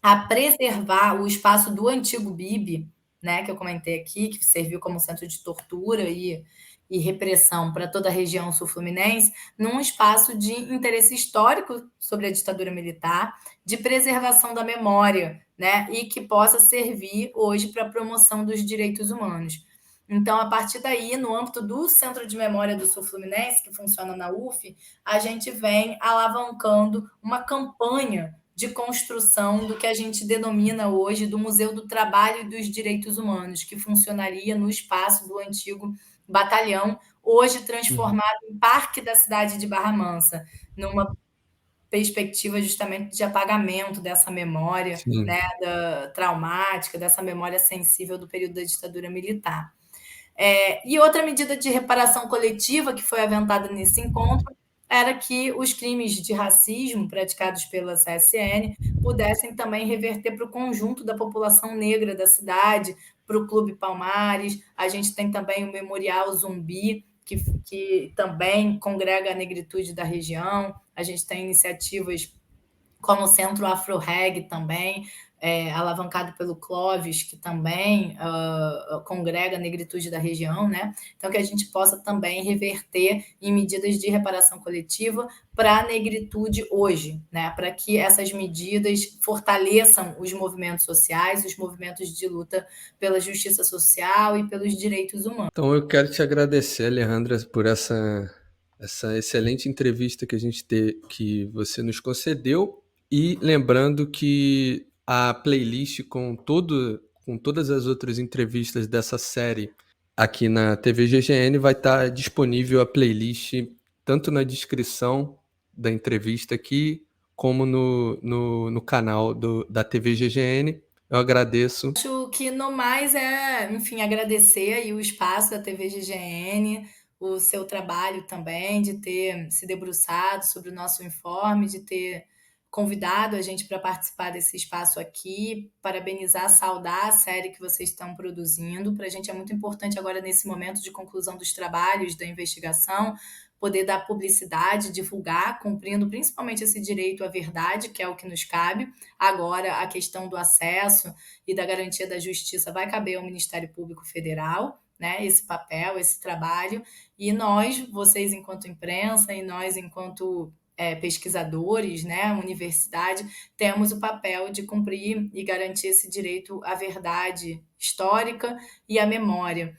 a preservar o espaço do antigo BIB, né, que eu comentei aqui, que serviu como centro de tortura e repressão para toda a região sul-fluminense, num espaço de interesse histórico sobre a ditadura militar, de preservação da memória, né, e que possa servir hoje para a promoção dos direitos humanos. Então, a partir daí, no âmbito do Centro de Memória do Sul Fluminense, que funciona na UF, a gente vem alavancando uma campanha de construção do que a gente denomina hoje do Museu do Trabalho e dos Direitos Humanos, que funcionaria no espaço do antigo batalhão, hoje Uhum. transformado em Parque da Cidade de Barra Mansa, numa perspectiva justamente de apagamento dessa memória, Sim. né, traumática, dessa memória sensível do período da ditadura militar. E outra medida de reparação coletiva que foi aventada nesse encontro era que os crimes de racismo praticados pela CSN pudessem também reverter para o conjunto da população negra da cidade, para o Clube Palmares. A gente tem também o Memorial Zumbi, que também congrega a negritude da região. A gente tem iniciativas como o Centro Afro-Reg também, alavancado pelo Clóvis, que também congrega a negritude da região, né? Então, que a gente possa também reverter em medidas de reparação coletiva para a negritude hoje, né? Para que essas medidas fortaleçam os movimentos sociais, os movimentos de luta pela justiça social e pelos direitos humanos. Então eu quero te agradecer, Alejandra, por essa essa excelente entrevista que a gente que você nos concedeu, e lembrando que a playlist com todas as outras entrevistas dessa série aqui na TV GGN vai estar disponível a playlist tanto na descrição da entrevista aqui, como no canal da TV GGN. Eu agradeço. Acho que no mais é, enfim, agradecer aí o espaço da TV GGN, o seu trabalho também, de ter se debruçado sobre o nosso informe, de ter convidado a gente para participar desse espaço aqui, parabenizar, saudar a série que vocês estão produzindo. Para a gente é muito importante agora, nesse momento de conclusão dos trabalhos da investigação, poder dar publicidade, divulgar, cumprindo principalmente esse direito à verdade, que é o que nos cabe. Agora, a questão do acesso e da garantia da justiça vai caber ao Ministério Público Federal, né, esse papel, esse trabalho, e nós, vocês enquanto imprensa, e nós enquanto pesquisadores, né, universidade, temos o papel de cumprir e garantir esse direito à verdade histórica e à memória.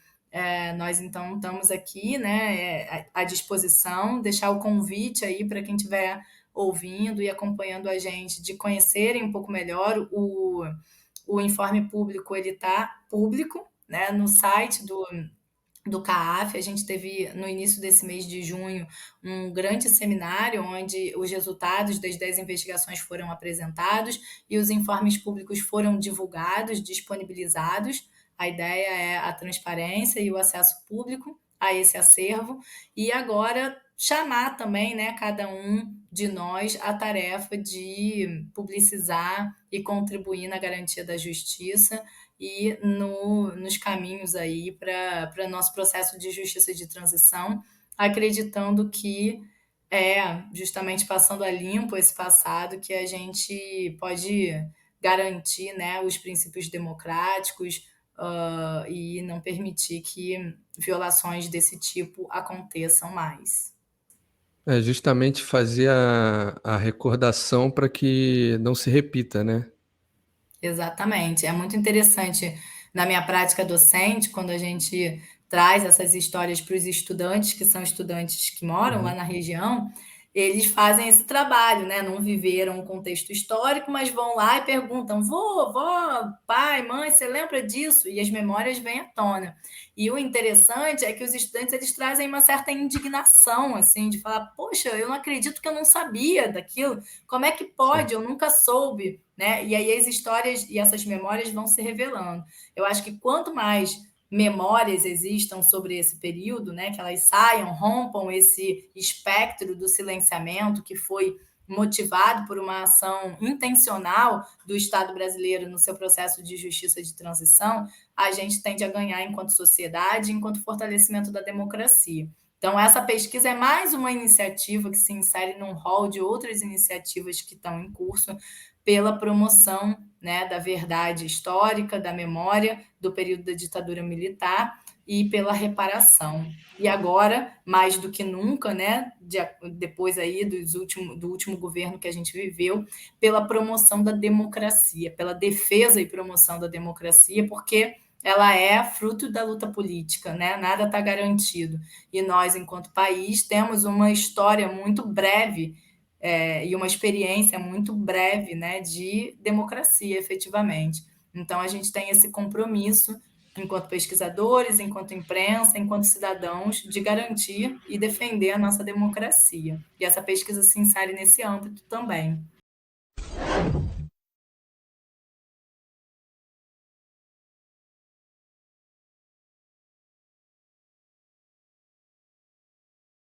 Nós, então, estamos aqui, né, à disposição, deixar o convite aí para quem estiver ouvindo e acompanhando a gente, de conhecerem um pouco melhor o informe público. Ele está público, né, no site do CAAF. A gente teve, no início desse mês de junho, um grande seminário onde os resultados das 10 investigações foram apresentados e os informes públicos foram divulgados, disponibilizados. A ideia é a transparência e o acesso público a esse acervo, e agora chamar também, né, cada um de nós a tarefa de publicizar e contribuir na garantia da justiça e nos caminhos aí para nosso processo de justiça de transição, acreditando que é justamente passando a limpo esse passado que a gente pode garantir, né, os princípios democráticos, e não permitir que violações desse tipo aconteçam mais. É justamente fazer a recordação para que não se repita, né? Exatamente. É muito interessante na minha prática docente, quando a gente traz essas histórias para os estudantes, que são estudantes que moram lá Uhum. na região, eles fazem esse trabalho, né? Não viveram um contexto histórico, mas vão lá e perguntam: vô, vó, pai, mãe, você lembra disso? E as memórias vêm à tona. E o interessante é que os estudantes, eles trazem uma certa indignação, assim, de falar: poxa, eu não acredito que eu não sabia daquilo. Como é que Sim. pode? Eu nunca soube, né? E aí as histórias e essas memórias vão se revelando. Eu acho que quanto mais memórias existam sobre esse período, né, que elas saiam, rompam esse espectro do silenciamento que foi motivado por uma ação intencional do Estado brasileiro no seu processo de justiça de transição, a gente tende a ganhar enquanto sociedade, enquanto fortalecimento da democracia. Então, essa pesquisa é mais uma iniciativa que se insere num rol de outras iniciativas que estão em curso pela promoção, né, da verdade histórica, da memória do período da ditadura militar e pela reparação. E agora, mais do que nunca, né, depois aí do último governo que a gente viveu, pela promoção da democracia, pela defesa e promoção da democracia, porque ela é fruto da luta política, né? Nada está garantido. E nós, enquanto país, temos uma história muito breve, e uma experiência muito breve, né, de democracia, efetivamente. Então, a gente tem esse compromisso, enquanto pesquisadores, enquanto imprensa, enquanto cidadãos, de garantir e defender a nossa democracia. E essa pesquisa se insere nesse âmbito também.